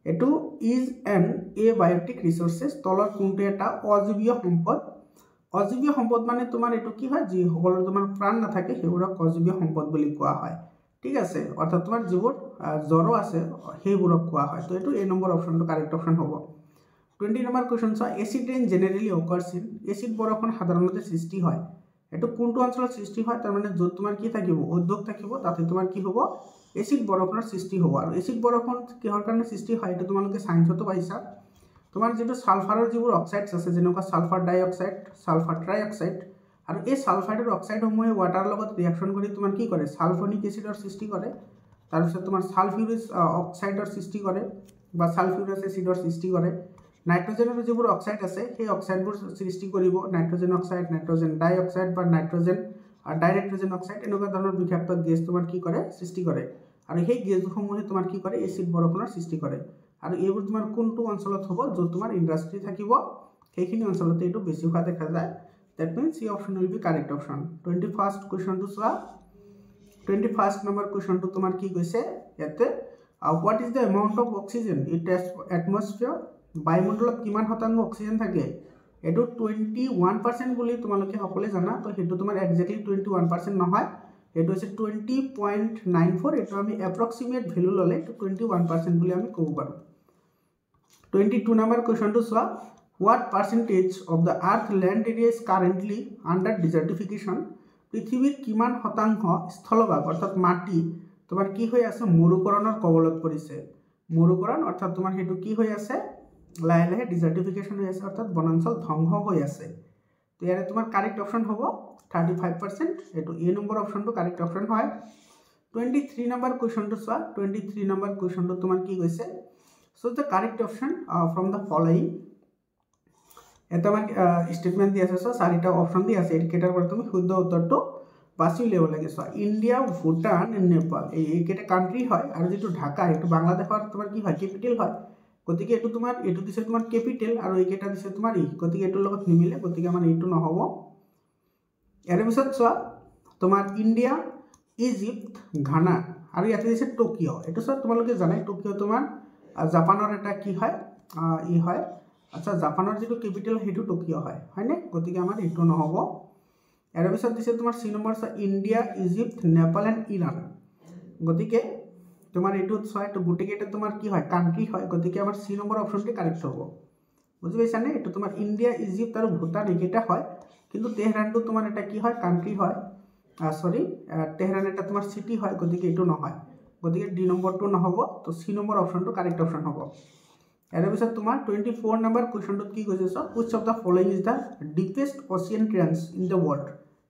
এটো ইজ এন এবায়োটিক ৰিসোৰ্সেস তলৰ কোনটো এটা অজীৱীয় সম্পদ মানে তোমাৰ এটো কি হয় যি সকলৰ তোমাৰ প্ৰাণ না থাকে হেবোৰক অজীৱীয় সম্পদ বুলি কোৱা হয় ঠিক আছে অৰ্থাৎ তোমাৰ জীৱৰ জড় আছে হেবোৰক কোৱা হয় তো এটো এ নম্বৰ অপশনটো কাৰেক্ট অপশন হ'ব 20 নম্বৰ কোশ্চন চোৱা acid rain generally অকাৰ্স in acid বৰষুণ সাধাৰণতে সৃষ্টি হয় এটো কোনটো অঞ্চলত সৃষ্টি হয় তাৰ মানে যত তোমাৰ কি থাকিব উদ্যোগ থাকিব তাতে তোমাৰ কি হ'ব এসিড বৰষুণৰ সৃষ্টি হ'ব আৰু এসিড বৰষুণ কিহৰ কাৰণে সৃষ্টি হয় এটো তোমালোকে সায়েন্সতো পাইছা তোমাৰ যেটো সালফাৰৰ যিবোৰ অক্সাইডছ আছে যেনেকুৱা সালফাৰ ডাই অক্সাইড সালফাৰ ট্ৰাই অক্সাইড আৰু এই সালফাইডৰ অক্সাইড সমূহে ওয়াটাৰ লগত ৰিঅ্যাকশন কৰি তোমাৰ কি কৰে সালফোনিক এসিডৰ সৃষ্টি কৰে তাৰ পিছত তোমাৰ সালফিউৰিক অক্সাইডৰ সৃষ্টি কৰে বা সালফিউৰিক এসিডৰ সৃষ্টি কৰে নাইট্ৰজেনৰ যিবোৰ অক্সাইড আছে সেই অক্সাইডবোৰ সৃষ্টি কৰিব নাইট্ৰজেন অক্সাইড নাইট্ৰজেন ডাই অক্সাইড বা নাইট্ৰজেন আৰু ডাইনাইট্ৰজেন অক্সাইড এনেকুৱা ধৰণৰ বিষাক্ত গেছ তোমাৰ কি কৰে সৃষ্টি কৰে আৰু সেই গেছসমূহে তোমাৰ কি কৰে এসিড বৰষুণৰ সৃষ্টি কৰে আৰু এইবোৰ তোমাৰ কোনটো অঞ্চলত হ'ব যত তোমাৰ ইন্ডাষ্ট্ৰি থাকিব সেইখিনি অঞ্চলতে এটো বেছি হোৱা দেখা যায় that means C option will be correct option 21st question to চোৱা 21st নম্বৰ কোশ্চনটো তোমাৰ কি কৈছে ইয়াতে what is the amount of oxygen in atmosphere বায়ুমণ্ডলত কিমান শতাংশ অক্সিজেন থাকে এটো 21% বুলি তোমালোকে সকলে জানা তো হেতু তোমাৰ এক্স্যাক্টলি 21% নহয় এটো আছে 20.94 এটো আমি এপ্ৰক্সিমেট ভ্যালু ললে তো 21% বুলি আমি ক'ব পাৰো 22 নম্বৰ কোশ্চনটো চোৱা what percentage of the earth land area is currently under desertification পৃথিৱীৰ কিমান শতাংশ স্থলভাগ অৰ্থাৎ মাটি তোমাৰ কি হৈ আছে মৰুকৰণৰ কবলত পৰিছে মৰুকৰণ অৰ্থাৎ তোমাৰ হেতু কি হৈ আছে লাহে লাহে ডিজাৰ্টিফিকেশন হৈ আছে অৰ্থাৎ বনাঞ্চল ধ্বংস হৈ আছে তো ইয়াৰে তোমাৰ কাৰেক্ট অপশন হ'ব 35% এটো এ নম্বৰ অপশনটো কাৰেক্ট অপশন হয় 23 নম্বৰ কোশ্চনটো চোৱা 23 নম্বৰ কোশ্চনটো তোমাৰ কি কৈছে so the correct option from the following এটা মানে স্টেটমেন্ট দি আছে সো চাৰিটা অপশন দি আছে একেটাৰ পৰা তুমি শুদ্ধ উত্তৰটো বাছি উলিয়াব লাগে সো ইন্ডিয়া ভুটান নেপাল এই কেটা কান্ট্ৰি হয় আৰু যেটো ঢাকা এটো বাংলাদেশৰ তোমাৰ কি হয় ক্যাপিটাল হয় গতিকে এটো তোমাৰ এটো দিছে তোমাৰ ক্যাপিটাল আৰু এইকেটা দিছে তোমাৰ ই গতিকে এটোৰ লগত নিমিলে গতিকে আমাৰ এটো নহব ইয়াৰ পিছত চোৱা তোমাৰ ইন্ডিয়া ইজিপ্ট ঘানা আৰু ইয়াতে দিছে টোকিও এটো সব তোমালোকে জানাই টোকিও তোমাৰ জাপানৰ এটা কি হয় ই হয় আচ্ছা জাপানৰ যেটো ক্যাপিটাল হেতু টোকিও হয় হয়নে গতিকে আমাৰ এটো নহব ইয়াৰ পিছত দিছে তোমাৰ C number India Egypt Nepal and Iran গতিকে তোমার এটো ছয় তো গুটি কেটে তোমার কি হয় কান্ট্রি হয় গতিকে আমার সি নম্বর অপশনটি কারেক্ট হবে বুঝি পাইছা না এটো তোমার ইন্ডিয়া ইজিপ্ট আর ভুটান এইটা হয় কিন্তু তেহরানটো তোমার এটা কি হয় কান্ট্রি হয় সরি তেহরান এটা তোমার সিটি হয় গতিকে এটো নহয় গতিকে ডি নম্বৰটো নহ'ব তো সি নম্বৰ অপশ্যনটো কাৰেক্ট অপশ্যন হ'ব ইয়াৰ পিছত তোমাৰ 24 নম্বৰ কোৱেশ্চনটোত কি কৈছে so which of the following is the deepest ocean trench in the world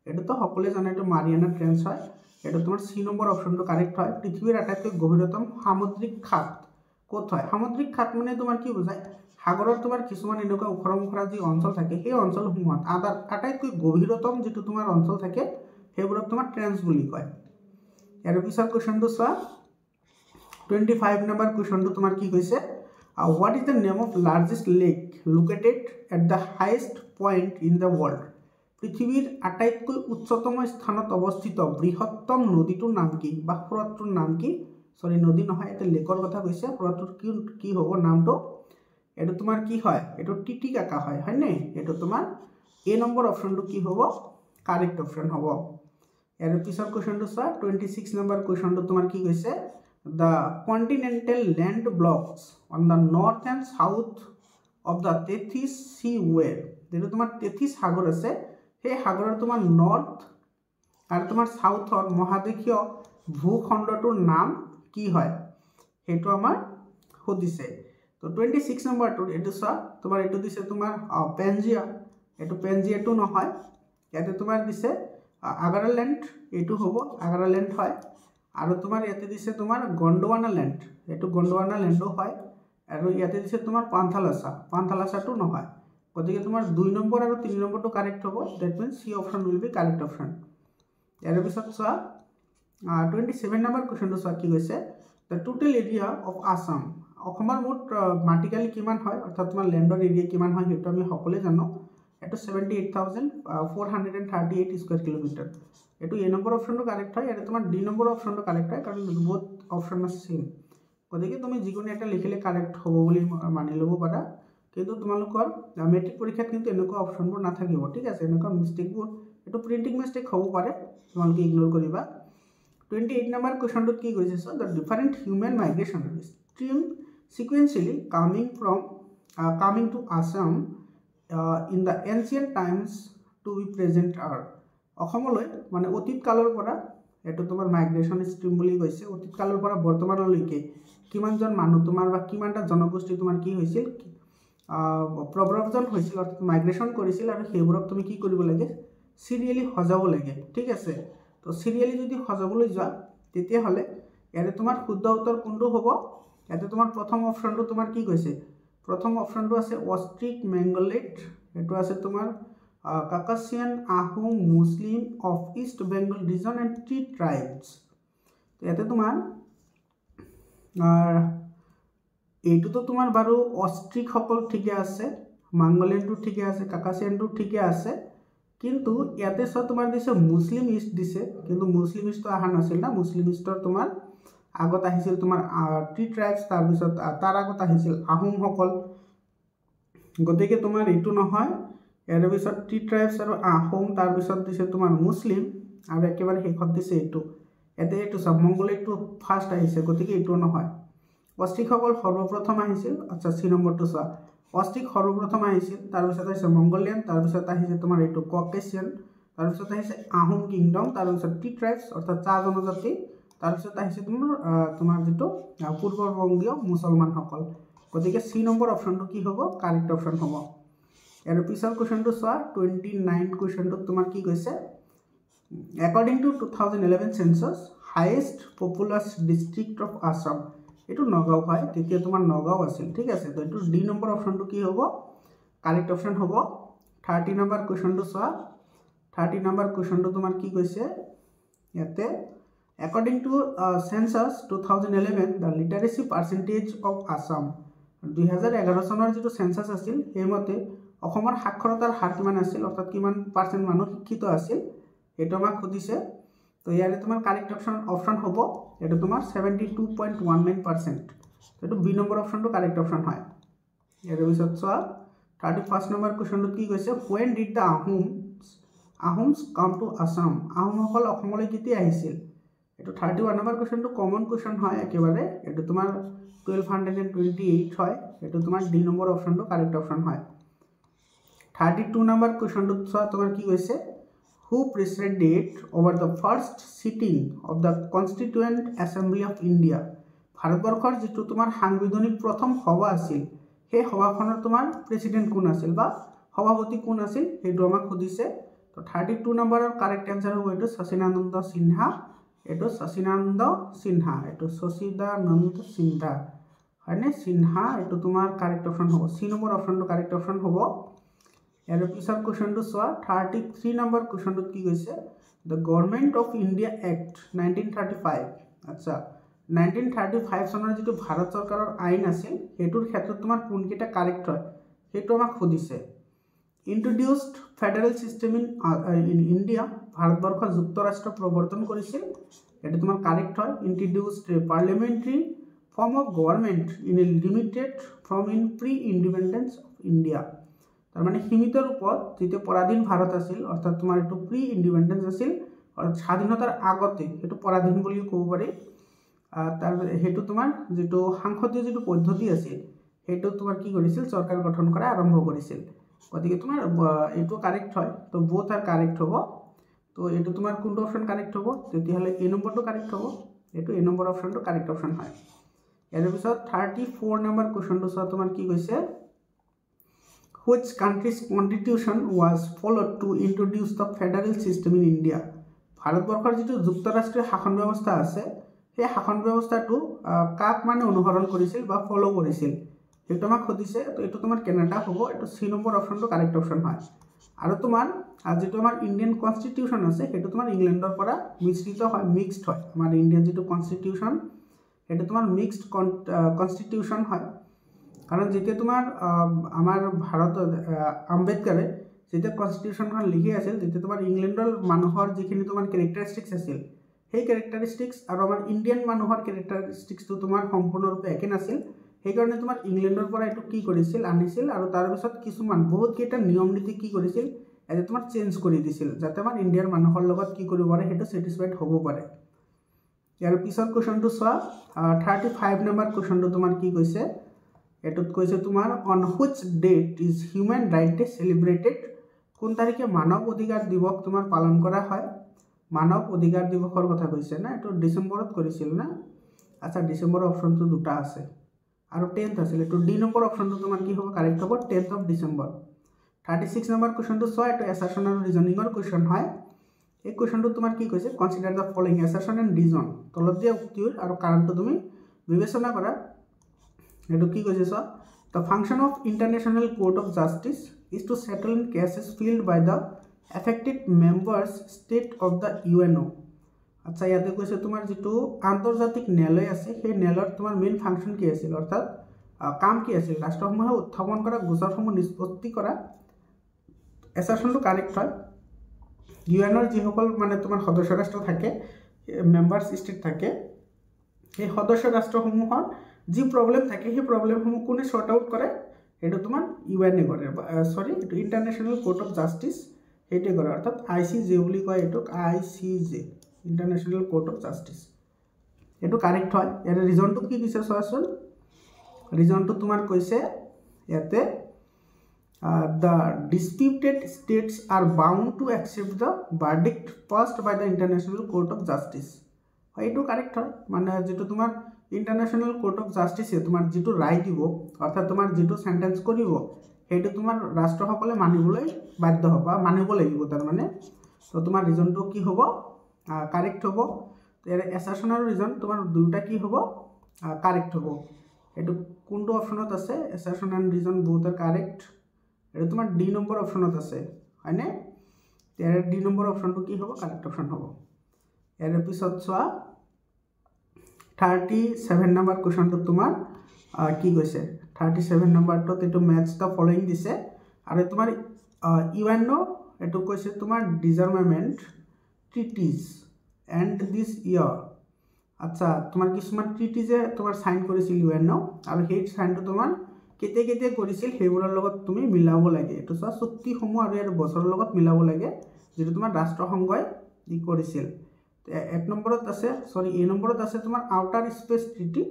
এটো তো সকলে জানে তো মাৰিয়ানা ট্ৰেঞ্চ হয় এটো তোমাৰ সি নম্বৰ অপশ্যনটো কাৰেক্ট হয় পৃথিৱীৰ আটাইতকৈ গভীৰতম সামুদ্ৰিক খাত ক'ত হয় সামুদ্ৰিক খাত মানে তোমাৰ কি বুজায় সাগৰৰ তোমাৰ কিছুমান এনেকুৱা উখৰা যি অঞ্চল থাকে সেই অঞ্চলসমূহত আটাইতকৈ গভীৰতম যেটো তোমাৰ অঞ্চল থাকে সেইবোৰক তোমাৰ ট্ৰেঞ্চ বুলি কয় ইয়াৰ পিছত কোৱেশ্চনটো চোৱা 25 নম্বৰ কোৱেশ্চনটো তোমাৰ কি কৈছে what is the name of largest lake located at the highest point in the world পৃথিৱীৰ আটাইতকৈ উচ্চতম স্থানত অৱস্থিত বৃহত্তম নদীটোৰ নাম কি বা হ্ৰদটোৰ নাম কি সৰি নদী নহয় এটা লেকৰ কথা কৈছে হ্ৰদটোৰ কি হ'ব নামটো এটো তোমাৰ কি হয় এটো টিটিকাকা হয় হয়নে এটো তোমাৰ এ নম্বৰ অপশ্যনটো কি হ'ব কাৰেক্ট অপশ্যন হ'ব ইয়াৰ পিছৰ কোৱেশ্চনটো চোৱা 26 নম্বৰ কোৱেশ্চনটো তোমাৰ কি কৈছে the continental land blocks on the north and south of the Tethys Sea where যেটো তোমাৰ তেথিস সাগৰ আছে সেই সাগৰৰ তোমাৰ নৰ্থ আৰু তোমাৰ সাউথৰ মহাদেশীয় ভূখণ্ডটোৰ নাম কি হয় হেতু আমাৰ হদিছে তো 26 নম্বৰটো এটো চোৱা তোমাৰ এটো দিছে তোমাৰ পেনজিয়া এটো পেনজিয়াটো নহয় ইয়াতে তোমাৰ দিছে আগাৰাল্যান্ড এটো হ'ব আগাৰাল্যান্ড হয় আৰু তোমাৰ ইয়াতে দিছে তোমাৰ গন্ডৱানা ল্যান্ড এটো গন্ডৱানা ল্যান্ডো হয় আৰু ইয়াতে দিছে তোমাৰ পান্থালাসাটো নহয় গতিকে তোমাৰ 2 নম্বৰ আৰু 3 নম্বৰটো কাৰেক্ট হ'ব that means C option will be correct option ইয়াৰ পিছত চোৱা 27 নম্বৰ কোৱেশ্চনটো চোৱা কি কৈছে the total area of Assam অসমৰ মুঠ মাটিকালি কিমান হয় অৰ্থাৎ তোমাৰ ল্যান্ডৰ এৰিয়া কিমান হয় হেতু আমি সকলোৱে জানো এটো 78438 স্কয়াৰ কিলোমিটাৰ এটো এ নম্বৰ অপশ্যনটো কাৰেক্ট হয় আৰু তোমাৰ ডি নম্বৰ অপশ্যনটো কাৰেক্ট হয় কাৰণ বহুত অপশ্যন আছে সেম গতিকে তুমি যিকোনো এটা লিখিলে কাৰেক্ট হ'ব বুলি মানি ল'ব পাৰা কিন্তু তোমালোকৰ মেট্ৰিক পৰীক্ষাত কিন্তু এনেকুৱা অপশ্যনবোৰ নাথাকিব ঠিক আছে এনেকুৱা মিস্টেকবোৰ এটো প্ৰিন্টিং মিস্টেক হ'ব পাৰে তোমালোকে ইগনোৰ কৰিবা 28 নম্বৰ কোৱেশ্চনটোত কি কৈছে so the different human migration stream sequentially coming to Assam in the ancient times to be present are অসমলৈ মানে অতীত কালৰ পৰা এটো তোমাৰ মাইগ্ৰেশন স্ট্ৰীম বুলি কৈছে অতীত কালৰ পৰা বৰ্তমানলৈকে কিমানজন মানুহ তোমাৰ বা কিমানটা জনগোষ্ঠী তোমাৰ কি হৈছিল প্ৰব্ৰজন হৈছিল অৰ্থাৎ মাইগ্ৰেশন কৰিছিল আৰু সেইবোৰক তুমি কি কৰিব লাগে সিৰিয়ালি সজাব লাগে ঠিক আছে তো সিৰিয়ালি যদি সজাবলৈ যোৱা তেতিয়া হলে ইয়াতে তোমাৰ শুদ্ধ উত্তৰ কোনটো হ'ব ইয়াতে তোমাৰ প্ৰথম অপশ্যনটো তোমাৰ কি কৈছে প্ৰথম অপশ্যনটো আছে অষ্ট্ৰিক মেংগলেট এটো আছে তোমাৰ Caucasian Ahom Muslim of East Bengal region and 3 tribes তো এতে তোমার এইটো তো তোমার বারো অস্ট্রিক সকল ঠিকে আছে মঙ্গোলিয়ানটো ঠিকে আছে কাকাসিয়ানটো ঠিকে আছে কিন্তু ইয়াতে সব তোমার দিছে মুসলিম ইস্ট দিছে কিন্তু মুসলিম ইস্ট তো আহা নাছিল না মুসলিম ইস্টৰ তোমাৰ আগত আহিছিল তোমাৰ 3 ট্ৰাইবস তাৰ পিছত তাৰ আগত আহিছিল আহোম সকল গতিকে তোমাৰ এইটো নহয় ইয়াৰ পিছত 3 ট্ৰাইবস আৰু আহোম তাৰ পিছত দিছে তোমাৰ মুসলিম আৰু একেবাৰে হেকত দিছে এইটো এতে এইটো সব মঙ্গোলিয়ানটো ফাৰ্স্ট আহিছে গতিকে এইটো নহয় অস্ট্ৰিক সকল সৰ্বপ্ৰথম আহিছিল আচ্ছা সি নম্বৰটো চোৱা অস্ট্ৰিক সৰ্বপ্ৰথম আহিছিল তাৰ পিছত আহিছে মঙ্গোলিয়ান তাৰ পিছত আহিছে তোমাৰ এইটো ককেশিয়ান তাৰ পিছত আহিছে আহোম কিংডম তাৰ পিছত 3 ট্ৰাইবস অৰ্থাৎ 4 জনজাতি তাৰ পিছত আহিছে তোমাৰ যেটো পূৰ্ববংগীয় মুছলমান সকল গতিকে সি নম্বৰ অপশ্যনটো কি হ'ব কাৰেক্ট অপশ্যন হ'ব এৰ পিছৰ কোৱেশ্চনটো চোৱা 29 কোৱেশ্চনটো তোমাৰ কি কৈছে according to 2011 census highest populous district of Assam এটো নগাঁও হয় তেতিয়া তোমাৰ নগাঁও আছিল ঠিক আছে তো এটো ডি নম্বৰ অপশ্যনটো কি হ'ব কাৰেক্ট অপশ্যন হ'ব 30 নম্বৰ কোৱেশ্চনটো চোৱা 30 নম্বৰ কোৱেশ্চনটো তোমাৰ কি কৈছে ইয়াতে according to census 2011 the literacy percentage of Assam 2011 চনৰ যেটো সেন্সাস আছিল হেমতে অসমৰ সাক্ষৰতাৰ হাৰ কিমান আছিল অৰ্থাৎ কিমান পাৰ্সেন্ট মানুহ শিক্ষিত আছিল এটো আমাক খুদিছে তো ইয়াৰে তোমাৰ কাৰেক্ট অপশ্যন হ'ব এটো তোমাৰ 72.19% এটো বি নম্বৰ অপশ্যনটো কাৰেক্ট অপশ্যন হয় ইয়াৰে পিছত চোৱা 31 নম্বৰ কোৱেশ্চনটো কি কৈছে when did the Ahoms come to Assam আহোমসকল অসমলৈ কেতিয়া আহিছিল এটো 31 নম্বৰ কোৱেশ্চনটো কমন কোৱেশ্চন হয় একেবাৰে এটো তোমাৰ 1228 হয় এটো তোমাৰ ডি নম্বৰ অপশ্যনটো কাৰেক্ট অপশ্যন হয় 32 নম্বৰ কোৱেশ্চনটো চোৱা তোমাৰ কি কৈছে who presided over the first sitting of the Constituent Assembly of India ভাৰতবৰ্ষৰ যেটো তোমাৰ সাংবিধানিক প্ৰথম সভা আছিল সেই সভাখনৰ তোমাৰ প্ৰেসিডেন্ট কোন আছিল বা সভাপতি কোন আছিল হেতু আমাক খুদিছে তো 32 নম্বৰৰ কারেক্ট आंसर হ'ব এটো শশীদানন্দ সিনহা এটো শশীদানন্দ সিনহা এটো শশীদানন্দ সিনহা হয়নে সিনহা এটো তোমাৰ কাৰেক্ট অপশন হ'ব সি নম্বৰ অপশনটো কাৰেক্ট অপশন হ'ব এৰ পিছৰ কোশ্চনটো সোৱা 33 নম্বৰ কোশ্চনটো কি কৈছে the government of India act 1935 আচ্ছা 1935 চনৰ যেটো ভাৰত চৰকাৰৰ আইন আছিল হেতুৰ ক্ষেত্ৰত তোমাৰ কোনকেটা কাৰেক্ট হয় হেতু আমাক খুদিছে introduced federal system in India Bharatvarsha যুক্তৰাষ্ট্ৰ প্ৰৱৰ্তন কৰিছিল এটো তোমাৰ কারেক্ট হয় introduced a parliamentary form of government in a limited from in pre-independence of India তার মানে সীমিত ৰূপত যেটো পৰাধীন ভাৰত আছিল অৰ্থাৎ তোমাৰ এটো প্ৰি ইন্ডিপেন্ডেন্স আছিল আৰু স্বাধীনতাৰ আগতে এটো পৰাধীন বুলি ক'ব পাৰি তাৰ হেতু তোমাৰ যেটো সাংসদীয় যেটো পদ্ধতি আছিল হেতু তোমাৰ কি কৰিছিল সৰকাৰ গঠন কৰা আৰম্ভ কৰিছিল গতিকে তোমাৰ এটো কাৰেক্ট হয় তো বোথ আৰ কাৰেক্ট হ'ব তো এটো তোমাৰ কোনটো অপশন কাৰেক্ট হ'ব তেতিয়াহলে এ নম্বৰটো কাৰেক্ট হ'ব এটো এ নম্বৰ অপশনটো কাৰেক্ট অপশন হয় এৰ পিছত 34 নম্বৰ কোশ্চনটো সব তোমাৰ কি কৈছে which country's constitution was followed to introduce the federal system in India ভাৰতবৰ্ষৰ যেটো যুক্তৰাষ্ট্ৰীয় শাসন ব্যৱস্থা আছে সেই শাসন ব্যৱস্থাটো কাক মানে অনুসৰণ কৰিছিল বা ফলো কৰিছিল হেতু আমাক খুদিছে তো এটো তোমাৰ কানাডা হ'ব এটো সি নম্বৰ অপশনটো কাৰেক্ট অপশন হয় আৰু তোমাৰ যেটো আমাৰ ইন্ডিয়ান কনস্টিটিউশন আছে হেতু তোমাৰ ইংল্যান্ডৰ পৰা মিশ্ৰিত হয় মিক্সড হয় আমাৰ ইন্ডিয়ান যেটো কনস্টিটিউশন হেতু তোমাৰ মিক্সড কনস্টিটিউশন হয় কাৰণ যেতিয়া তোমাৰ আমাৰ ভাৰত আম্বেদকাৰে যেতিয়া কনস্টিটিউশনখন লিখি আছিল তেতিয়া তোমাৰ ইংল্যান্ডৰ মানুহৰ যিখিনি তোমাৰ ক্যাৰেক্টাৰিস্টিক্স আছিল সেই ক্যাৰেক্টাৰিস্টিক্স আৰু আমাৰ ইন্ডিয়ান মানুহৰ ক্যাৰেক্টাৰিস্টিক্সটো তোমাৰ সম্পূৰ্ণৰূপে একে নাছিল সেই কাৰণে তোমাৰ ইংল্যান্ডৰ পৰা এটো কি কৰিছিল আনিছিল আৰু তাৰ পিছত কিছুমান বহুত কেটা নিয়ম নীতি কি কৰিছিল এটো তোমাৰ চেঞ্জ কৰি দিছিল যাতে আমাৰ ইন্ডিয়াৰ মানুহৰ লগত কি কৰিব পাৰে হেতু স্যাটিসফাইড হ'ব পাৰে ইয়াৰ পিছৰ কোশ্চনটো সোৱা 35 নম্বৰ কোশ্চনটো তোমাৰ কি কৈছে এটুত কৈছে তোমাৰ on which date is human right day celebrated কোন তাৰিখে মানৱ অধিকাৰ দিৱস তোমাৰ পালন কৰা হয় মানৱ অধিকাৰ দিৱসৰ কথা কৈছে না এটো ডিসেম্বৰত কৰিছিল না আচ্ছা ডিসেম্বৰ অপশনটো দুটা আছে আৰু 10th আছিল এটো ডি নম্বৰ অপশনটো তোমাৰ কি হ'ব কাৰেক্ট হ'ব 10th of ডিসেম্বৰ 36 নম্বৰ কোশ্চনটো সোৱা এটো অ্যাসাৰশন আৰু ৰিজনিংৰ কোশ্চন হয় এই কোশ্চনটো তোমাৰ কি কৈছে consider the following assertion and reason তলত দিয়া উক্তিৰ আৰু কাৰণটো তুমি বিবেচনা কৰা এটো কি কৈছে সোৱা the function of international court of justice is to settle in cases filed by the affected members state of the UNO আচ্ছা ইয়াতে কৈছে তোমাৰ যেটো আন্তৰ্জাতিক ন্যায়ালয় আছে সেই ন্যায়ালয়ৰ তোমাৰ মেইন ফাংশন কি আছিল অৰ্থাৎ কাম কি আছিল ৰাষ্ট্ৰসমূহে উত্থাপন কৰা গোচৰসমূহ নিষ্পত্তি কৰা এসাৰশনটো কাৰেক্ট হয় ইউএনৰ যিসকল মানে তোমাৰ সদস্য ৰাষ্ট্ৰ থাকে মেম্বাৰস স্টেট থাকে এই সদস্য ৰাষ্ট্ৰসমূহৰ যি প্ৰবলেম থাকে সেই প্ৰবলেমসমূহ কোনে সৰ্ট আউট কৰে এটো তোমাৰ ইউএনএ কৰে সৰি এটো ইন্টাৰনেশনাল কোৰ্ট অফ জাস্টিস হেতে কৰে অৰ্থাৎ আইসিজে বুলি কয় এটো আইসিজে ইন্টাৰনেশনাল কোৰ্ট অফ জাস্টিস এটো কাৰেক্ট হয় এৰ ৰিজনটো কি দিছে সোৱাচোন ৰিজনটো তোমাৰ কৈছে ইয়াতে the disputed states are bound to accept the verdict passed by the international court of justice এটো কারেক্ট হয় মানে যেটো তোমাৰ ইন্টাৰন্যাশনাল কোৰ্ট অফ জাস্টিসে তোমাৰ যেটো ৰায় দিব অৰ্থাৎ তোমাৰ যেটো সেন্টেন্স কৰিব হেতু তোমাৰ ৰাষ্ট্ৰসকলে মানিবলৈ বাধ্য হ'ব বা মানিব লাগিব তাৰ মানে তো তোমাৰ ৰিজনটো কি হ'ব কাৰেক্ট হ'ব এৰ অ্যাসাৰশন আৰু ৰিজন তোমাৰ দুটা কি হ'ব কাৰেক্ট হ'ব এটো কোনটো অপশনত আছে assertion and reason both are correct এটা তোমাৰ ডি নম্বৰ অপশনত আছে হয়নে এৰ ডি নম্বৰ অপশনটো কি হ'ব কাৰেক্ট অপশন হ'ব এৰ পিছত সোৱা 37 নম্বৰ কোশ্চনটো তোমাৰ কি কৈছে 37 নম্বৰটো এটো ম্যাচ দা ফলোইং দিছে আৰু তোমাৰ ইউএনও এটো কৈছে তোমাৰ ডিজাৰ্মামেন্ট ট্ৰিটিজ এন্ড দিস ইয়াৰ আচ্ছা তোমাৰ কিছুমান ট্ৰিটিজে তোমাৰ সাইন কৰিছিল ইউএনও আৰু সেই সাইনটো তোমাৰ কেতে কেতে কৰিছিল হেবোৰৰ লগত তুমি মিলাব লাগে এটো সব চুক্তিসমূহ আৰু ইয়াৰ বছৰৰ লগত মিলাব লাগে যেটো তোমাৰ ৰাষ্ট্ৰসংঘই ই কৰিছিল এক নম্বৰত আছে সৰি এ নম্বৰত আছে তোমাৰ আউটাৰ স্পেস ট্ৰিটি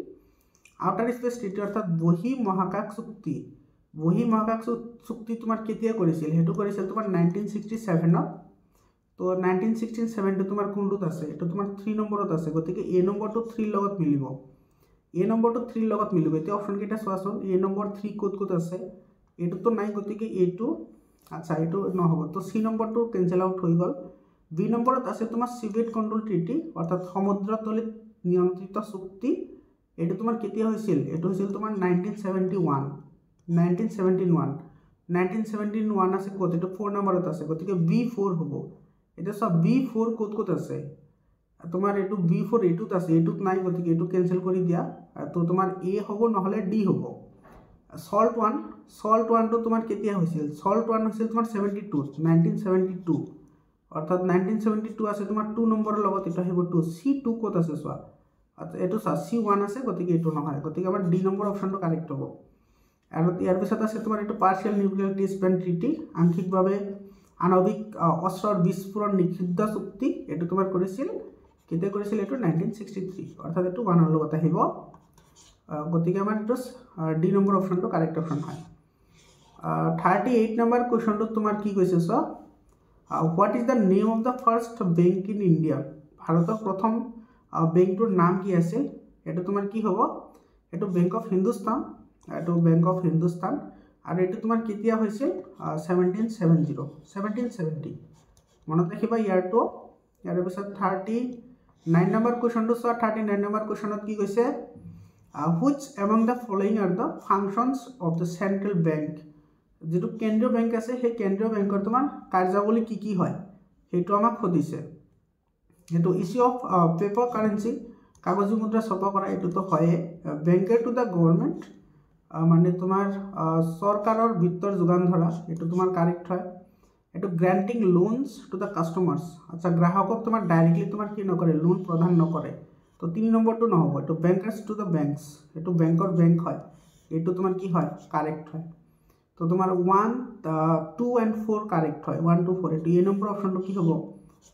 অৰ্থাৎ বহি মহাকাশ চুক্তি তোমাৰ কেতিয়া কৰিছিল হেতু কৰিছিল তোমাৰ 1967 ত তো তো 1916 7 তোমাৰ কোনটোত আছে এইটো তোমাৰ 3 নম্বৰত আছে গতিকে এ নম্বৰটো 3 লগত মিলিব এ নম্বৰটো 3 লগত মিলিব এতিয়া অপচন কেইটা চোৱাচোন এ নম্বৰ 3 ক'ত আছে এইটোতো নাই গতিকে এইটো আচ্ছা এইটো নহব তো সি নম্বৰটো কেনসেল আউট হৈ গল বি নম্বৰত আছে তোমাৰ সিভেট কন্ট্ৰোল ট্ৰিটি অৰ্থাৎ সমুদ্ৰতলিত নিয়ন্ত্ৰিত চুক্তি এটো তোমাৰ কেতিয়া হৈছিল এটো হৈছিল তোমাৰ 1971 আছে কত এটো 4 নম্বৰত আছে গতিকে B4 হ'ব এটা সব B4 কত আছে তোমাৰ এটো B4 এটোত আছে এটোত নাই গতিকে এটো কেনসেল কৰি দিয়া তো তোমাৰ A হ'ব নহলে D হ'ব সল্ট 1 তো তোমাৰ কেতিয়া হৈছিল সল্ট 1 হৈছিল তোমাৰ 1972 অৰ্থাৎ 1972 আছে তোমাৰ 2 নম্বৰৰ লগত এটা হ'ব 2 C2 কত আছে সোৱা এটো C1 আছে গতিকে এটো নহয় গতিকে আমাৰ ডি নম্বৰ অপচনটো কাৰেক্ট হ'ব আৰু ইয়াৰ পিছত আছে তোমাৰ এটো পাৰ্শিয়াল নিউক্লিয়াৰ টেষ্ট বেন ট্ৰিটি আংশিকভাৱে আণবিক অস্ত্ৰৰ বিস্ফোৰণ নিষিদ্ধ চুক্তি এটো তোমাৰ কৰিছিল কেতিয়া কৰিছিল এটো 1963 অৰ্থাৎ এটো 1 ৰ লগত আহিব গতিকে আমাৰ এটো ডি নম্বৰ অপচনটো কাৰেক্ট অপচন হয় 38 নম্বৰ কোৱেশ্চনটো তোমাৰ কি কৈছে so what is the name of the first bank in India ভাৰতৰ প্ৰথম বেংকটোৰ নাম কি আছিল এটো তোমাৰ কি হ'ব এটো বেংক অফ হিন্দুস্তান এটো বেংক অফ হিন্দুস্তান আৰু এটো তোমাৰ কেতিয়া হৈছিল 1770 মনত ৰাখিবা ইয়াৰটো ইয়াৰ পিছত 39 নম্বৰ কোৱেশ্চনটো চোৱা 39 নম্বৰ কোৱেশ্চনত কি কৈছে which among the following are the functions of the central bank যেটো কেন্দ্ৰীয় বেংক আছে সেই কেন্দ্ৰীয় বেংকৰ তোমাৰ কাৰ্যাৱলী কি হয় হেতু আমাক খুদিছে এটো ইস্যু অফ পেপাৰ কাৰেন্সি কাগজী মুদ্ৰা ছপা কৰা এটো তো হয় ব্যাংকেৰ টু দা গভৰ্নমেন্ট মানে তোমাৰ সৰকাৰেৰ বিত্তৰ যোগান ধৰা এটো তোমাৰ কাৰেক্ট হয় এটো গ্ৰান্টিং লোনস টু দা কাস্টমাৰ্স আচ্ছা গ্ৰাহকক তোমাৰ ডাইৰেক্টলি তোমাৰ কি নকৰে লোন প্ৰদান নকৰে তো 3 নম্বৰটো নহব এটো ব্যাংকাৰ্স টু দা ব্যাংকস এটো ব্যাংকৰ ব্যাংক হয় এটো তোমাৰ কি হয় কাৰেক্ট হয় তো তোমাৰ 1 2 and 4 কাৰেক্ট হয় 1 2 4 এটো এ নম্বৰ অপশনটো কি হ'ব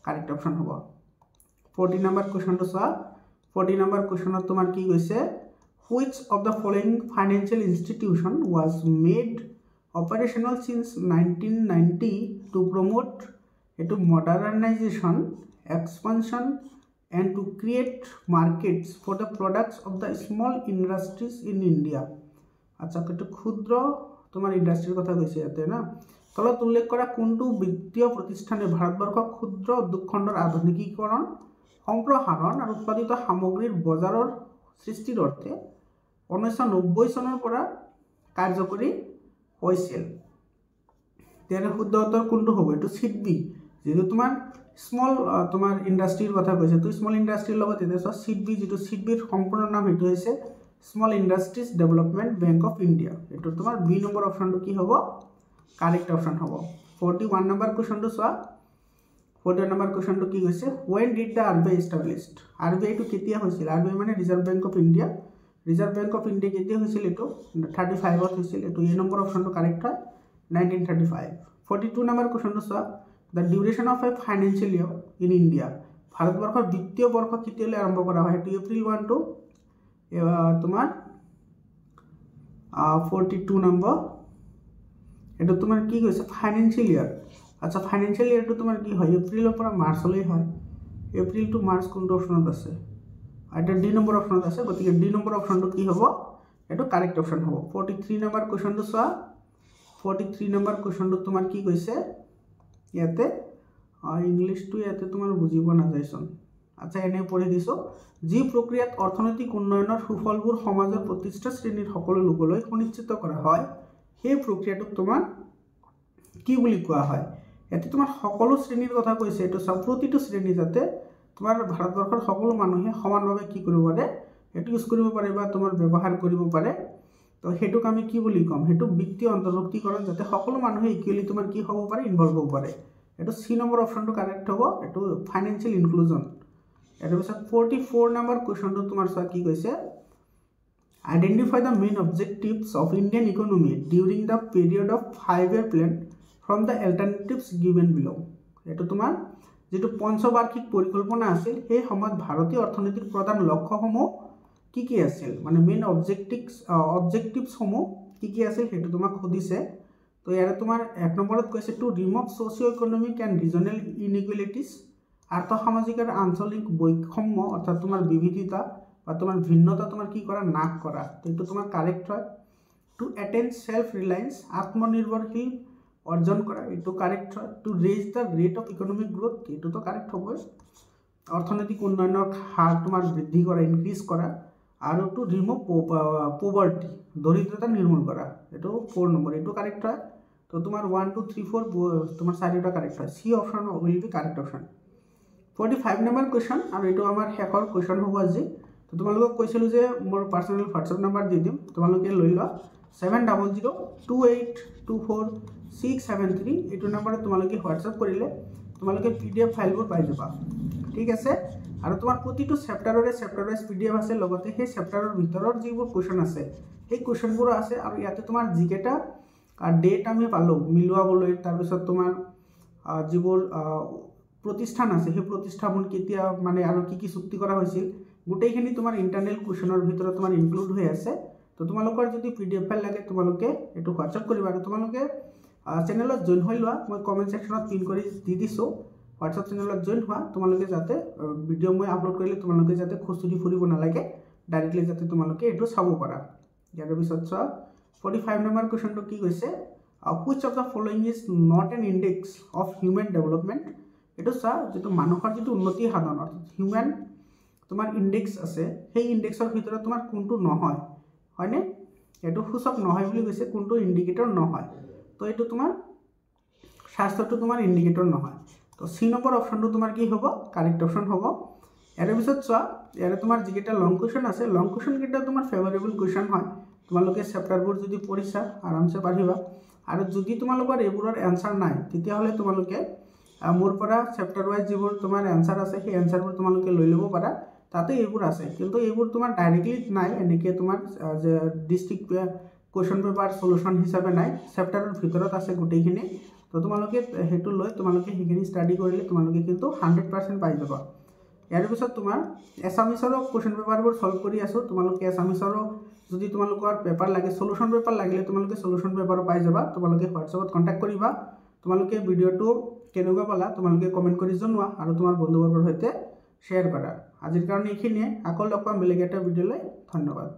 কারেক্ট অপশন হ'ব 40 number question to solve 40 number question তোমার কি কইছে which of the following financial institution was made operational since 1990 to promote to modernization expansion and to create markets for the products of the small industries in India আচ্ছা কত ক্ষুদ্র তোমার ইন্ডাস্ট্রির কথা কইছে এতে না তলত উল্লেখ করা কোনটো বিত্তীয় প্রতিষ্ঠানে ভারতবর্ষ ক্ষুদ্র উদ্যোগ খণ্ডৰ আধুনিকীকৰণ সম্প্ৰসাৰণ আৰু উৎপাদিত সামগ্ৰীৰ বজাৰৰ সৃষ্টিৰ অৰ্থে 1990 চনৰ পৰা কাৰ্যকৰী হৈছিল তেনে শুদ্ধ উত্তৰ কোনটো হ'ব এটো সিডবি যেটো তোমাৰ স্মল তোমাৰ ইন্ডাস্ট্ৰিৰ কথা কৈছে তো স্মল ইন্ডাস্ট্ৰিৰ লগত এটা সিডবি যেটো সিডবিৰ সম্পূৰ্ণ নাম হেতু হৈছে small industries development bank of India এটো তোমাৰ বি নম্বৰ অপচনটো কি হ'ব কাৰেক্ট অপশন হ'ব 41 নম্বৰ কোৱেশ্চনটো চোৱা 41 নম্বৰ কোৱেশ্চনটো কি কৈছে when did the RBI established RBI টো কেতিয়া হৈছিল RBI মানে ৰিজাৰ্ভ বেংক অফ ইন্ডিয়া কেতিয়া হৈছিল এটো 35 ত হৈছিল এটো এ নম্বৰ অপশনটো কাৰেক্ট হয় 1935 42 নম্বৰ কোৱেশ্চনটো চোৱা the duration of a financial year in India ভাৰতবৰ্ষৰ দ্বিতীয় বৰ্ষ কেতিয়ালৈ আৰম্ভ কৰা হয় এটো এপ্ৰিল 1 টু তোমাৰ 42 নম্বৰ এটো তোমাৰ কি কৈছে ফাইনান্সিয়াল ইয়াৰ আচ্ছা ফাইনান্সিয়াল ইয়াৰটো তোমাৰ কি হয় এপ্ৰিলৰ পৰা মাৰ্চলৈ হয় এপ্ৰিল টু মাৰ্চ কোনটো অপচনত আছে এটা ডি নম্বৰ অপচনত আছে গতিকে ডি নম্বৰ অপচনটো কি হ'ব এটো কাৰেক্ট অপচন হ'ব 43 নম্বৰ কোৱেশ্চনটো চোৱা 43 নম্বৰ কোৱেশ্চনটো তোমাৰ কি কৈছে ইয়াতে ইংলিশটো ইয়াতে তোমাৰ বুজিব নাযায়ছন আচ্ছা এনে পঢ়ি দিছো যি প্ৰক্ৰিয়াত অৰ্থনৈতিক উন্নয়নৰ সুফলবোৰ সমাজৰ প্ৰতিষ্ঠা শ্ৰেণীৰ সকলো লোকলৈ সুনিশ্চিত কৰা হয় সেই প্ৰক্ৰিয়াটোক তোমাৰ কি বুলি কোৱা হয় এতে তোমাৰ সকলো শ্ৰেণীৰ কথা কৈছে এটো সব প্ৰতিটো শ্ৰেণী যাতে তোমাৰ ভাৰতবৰ্ষৰ সকলো মানুহে সমানভাৱে কি কৰিব পাৰে এটো ইউজ কৰিব পাৰে বা তোমাৰ ব্যৱহাৰ কৰিব পাৰে তো হেতুক আমি কি বুলি কম হেতু বিত্তীয় অন্তৰ্ভুক্তিকৰণ যাতে সকলো মানুহে ইকুৱেলি তোমাৰ কি হ'ব পাৰে ইনভলভ হ'ব পাৰে এটো সি নম্বৰ অপচনটো কাৰেক্ট হ'ব এটো ফাইনান্সিয়াল ইনক্লুজন এটো পিছত 44 নম্বৰ কোৱেশ্চনটো তোমাৰ চোৱা কি কৈছে identify the main objectives of Indian economy during the period of 5-year plan from the alternatives given below এটো তোমাৰ যেটো পঞ্চবাৰ্ষিক পৰিকল্পনা আছিল সেই সময়ত ভাৰতীয় অৰ্থনীতিৰ প্ৰধান লক্ষ্যসমূহ কি আছিল মানে মেইন অবজেক্টিভস সমূহ কি আছিল হেতু তোমাক খুদিছে তো ইয়াৰে তোমাৰ 1 নম্বৰত কৈছে to remove socio economic and regional inequalities, আৰ্থ সামাজিক আৰু আঞ্চলিক বৈষম্য অৰ্থাৎ তোমাৰ বিবিধতা বা তোমাৰ ভিন্নতা তোমাৰ কি কৰা নাশ কৰা, তো এইটো তোমাৰ কাৰেক্ট হয়। টু এটেইন সেলফ ৰিলায়েন্স, আত্মনিৰ্ভৰশীল অৰ্জন কৰা, এইটো কাৰেক্ট হয়। To raise the rate of economic growth, এইটোতো কাৰেক্ট হ'বই, অৰ্থনৈতিক উন্নয়নৰ হাৰ তোমাৰ বৃদ্ধি কৰা, ইনক্ৰিজ কৰা। আৰু টু ৰিমুভ পভাৰ্টি, দৰিদ্ৰতা নিৰ্মূল কৰা, এইটো 4 নম্বৰ, এইটো কাৰেক্ট হয়। তো তোমাৰ 1 2 3 4 তোমাৰ 4টা কাৰেক্ট হয়, C option will be correct option. 45 number question, আৰু এইটো আমাৰ শেষৰ কুৱেশ্যন হ'ব আজি। তো তোমালোকক কৈছিলোঁ যে মোৰ পাৰ্চনেল হোৱাটছএপ নাম্বাৰ দি দিম, তোমালোকে লৈ লোৱা 7002824673, এইটো নাম্বাৰত তোমালোকে হোৱাটছএপ কৰিলে তোমালোকে PDF ফাইলবোৰ পাই যাবা, ঠিক আছে। আৰু তোমাৰ প্ৰতিটো চেপ্টাৰৰে চেপ্টাৰ ৱাইজ PDF আছে, লগতে সেই চেপ্টাৰৰ ভিতৰৰ যিবোৰ কুৱেশ্যন আছে সেই কুৱেশ্যনবোৰো আছে। আৰু ইয়াতে তোমাৰ যিকেইটা ডেট আমি পালোঁ মিলোৱাবলৈ, তাৰপিছত তোমাৰ যিবোৰ প্ৰতিষ্ঠান আছে সেই প্ৰতিষ্ঠানবোৰ কেতিয়া মানে আৰু কি চুক্তি কৰা হৈছিল, গোটেইখিনি তোমাৰ ইণ্টাৰনেল কুৱেশ্যনৰ ভিতৰত তোমাৰ ইনক্লুড হৈ আছে। তো তোমালোকৰ যদি PDF ফাইল লাগে তোমালোকে এইটো হোৱাটছএপ কৰিবা, আৰু তোমালোকে চেনেলত জইন হৈ লোৱা, মই কমেণ্ট ছেকশ্যনত পিন কৰি দি দিছোঁ, হোৱাটছএপ চেনেলত জইন হোৱা, তোমালোকে যাতে ভিডিঅ' মই আপলোড কৰিলে তোমালোকে যাতে খুচৰি ফুৰিব নালাগে, ডাইৰেক্টলি যাতে তোমালোকে এইটো চাব পাৰা। ইয়াৰ পিছত চোৱা 45 নম্বৰ কুৱেশ্যনটো কি কৈছে, which of the following is not an index of human development, এইটো চোৱা যিটো মানুহৰ যিটো উন্নতি সাধন অৰ্থাৎ হিউমেন তোমাৰ ইণ্ডেক্স আছে, সেই ইণ্ডেক্সৰ ভিতৰত তোমাৰ কোনটো নহয়, হয়নে, এইটো সূচক নহয় বুলি কৈছে, কোনটো ইণ্ডিকেটৰ নহয়, তো এইটো তোমাৰ স্বাস্থ্যটো তোমাৰ ইণ্ডিকেটৰ নহয়। তো C নম্বৰ অপশ্যনটো তোমাৰ কি হ'ব, কাৰেক্ট অপশ্যন হ'ব। ইয়াৰ পিছত চোৱা ইয়াৰে তোমাৰ যিকেইটা লং কুৱেশ্যন আছে, লং কুৱেশ্যনকেইটা তোমাৰ ফেভাৰেবল কুৱেশ্যন হয়, তোমালোকে চেপ্টাৰবোৰ যদি পঢ়িছা আৰামছে পাৰিবা। আৰু যদি তোমালোকৰ এইবোৰৰ এনচাৰ নাই তেতিয়াহ'লে তোমালোকে মোৰ পৰা চেপ্টাৰ ৱাইজ যিবোৰ তোমাৰ এনচাৰ আছে সেই এনচাৰবোৰ তোমালোকে লৈ ল'ব পাৰা, তাতে এইবোৰ আছে, কিন্তু এইবোৰ তোমাৰ ডাইৰেক্টলি নাই, এনেকৈ তোমাৰ যে ডিষ্ট্ৰিক্ট কুৱেশ্যন পেপাৰ সলিউশ্যন হিচাপে নাই, চেপ্টাৰৰ ভিতৰত আছে গোটেইখিনি। তো তোমালোকে সেইটো লৈ তোমালোকে সেইখিনি ষ্টাডি কৰিলে তোমালোকে কিন্তু 100% পাই যাবা। ইয়াৰ পিছত তোমাৰ এছামিছৰো কুৱেশ্যন পেপাৰবোৰ সলভ কৰি আছোঁ, তোমালোকে এছামিছৰো যদি তোমালোকৰ পেপাৰ লাগে, সলিউশ্যন পেপাৰ লাগিলে তোমালোকে সলিউশ্যন পেপাৰো পাই যাবা, তোমালোকে হোৱাটছএপত কণ্টেক্ট কৰিবা। তোমালোকে ভিডিঅ'টো কেনেকুৱা পালা তোমালোকে কমেণ্ট কৰি জনোৱা, আৰু তোমাৰ বন্ধুবৰ্গৰ সৈতে শ্বেয়াৰ কৰা। আজিৰ কাৰণে এইখিনিয়ে, আকৌ লগ পাম বেলেগ এটা ভিডিঅ'লৈ, ধন্যবাদ।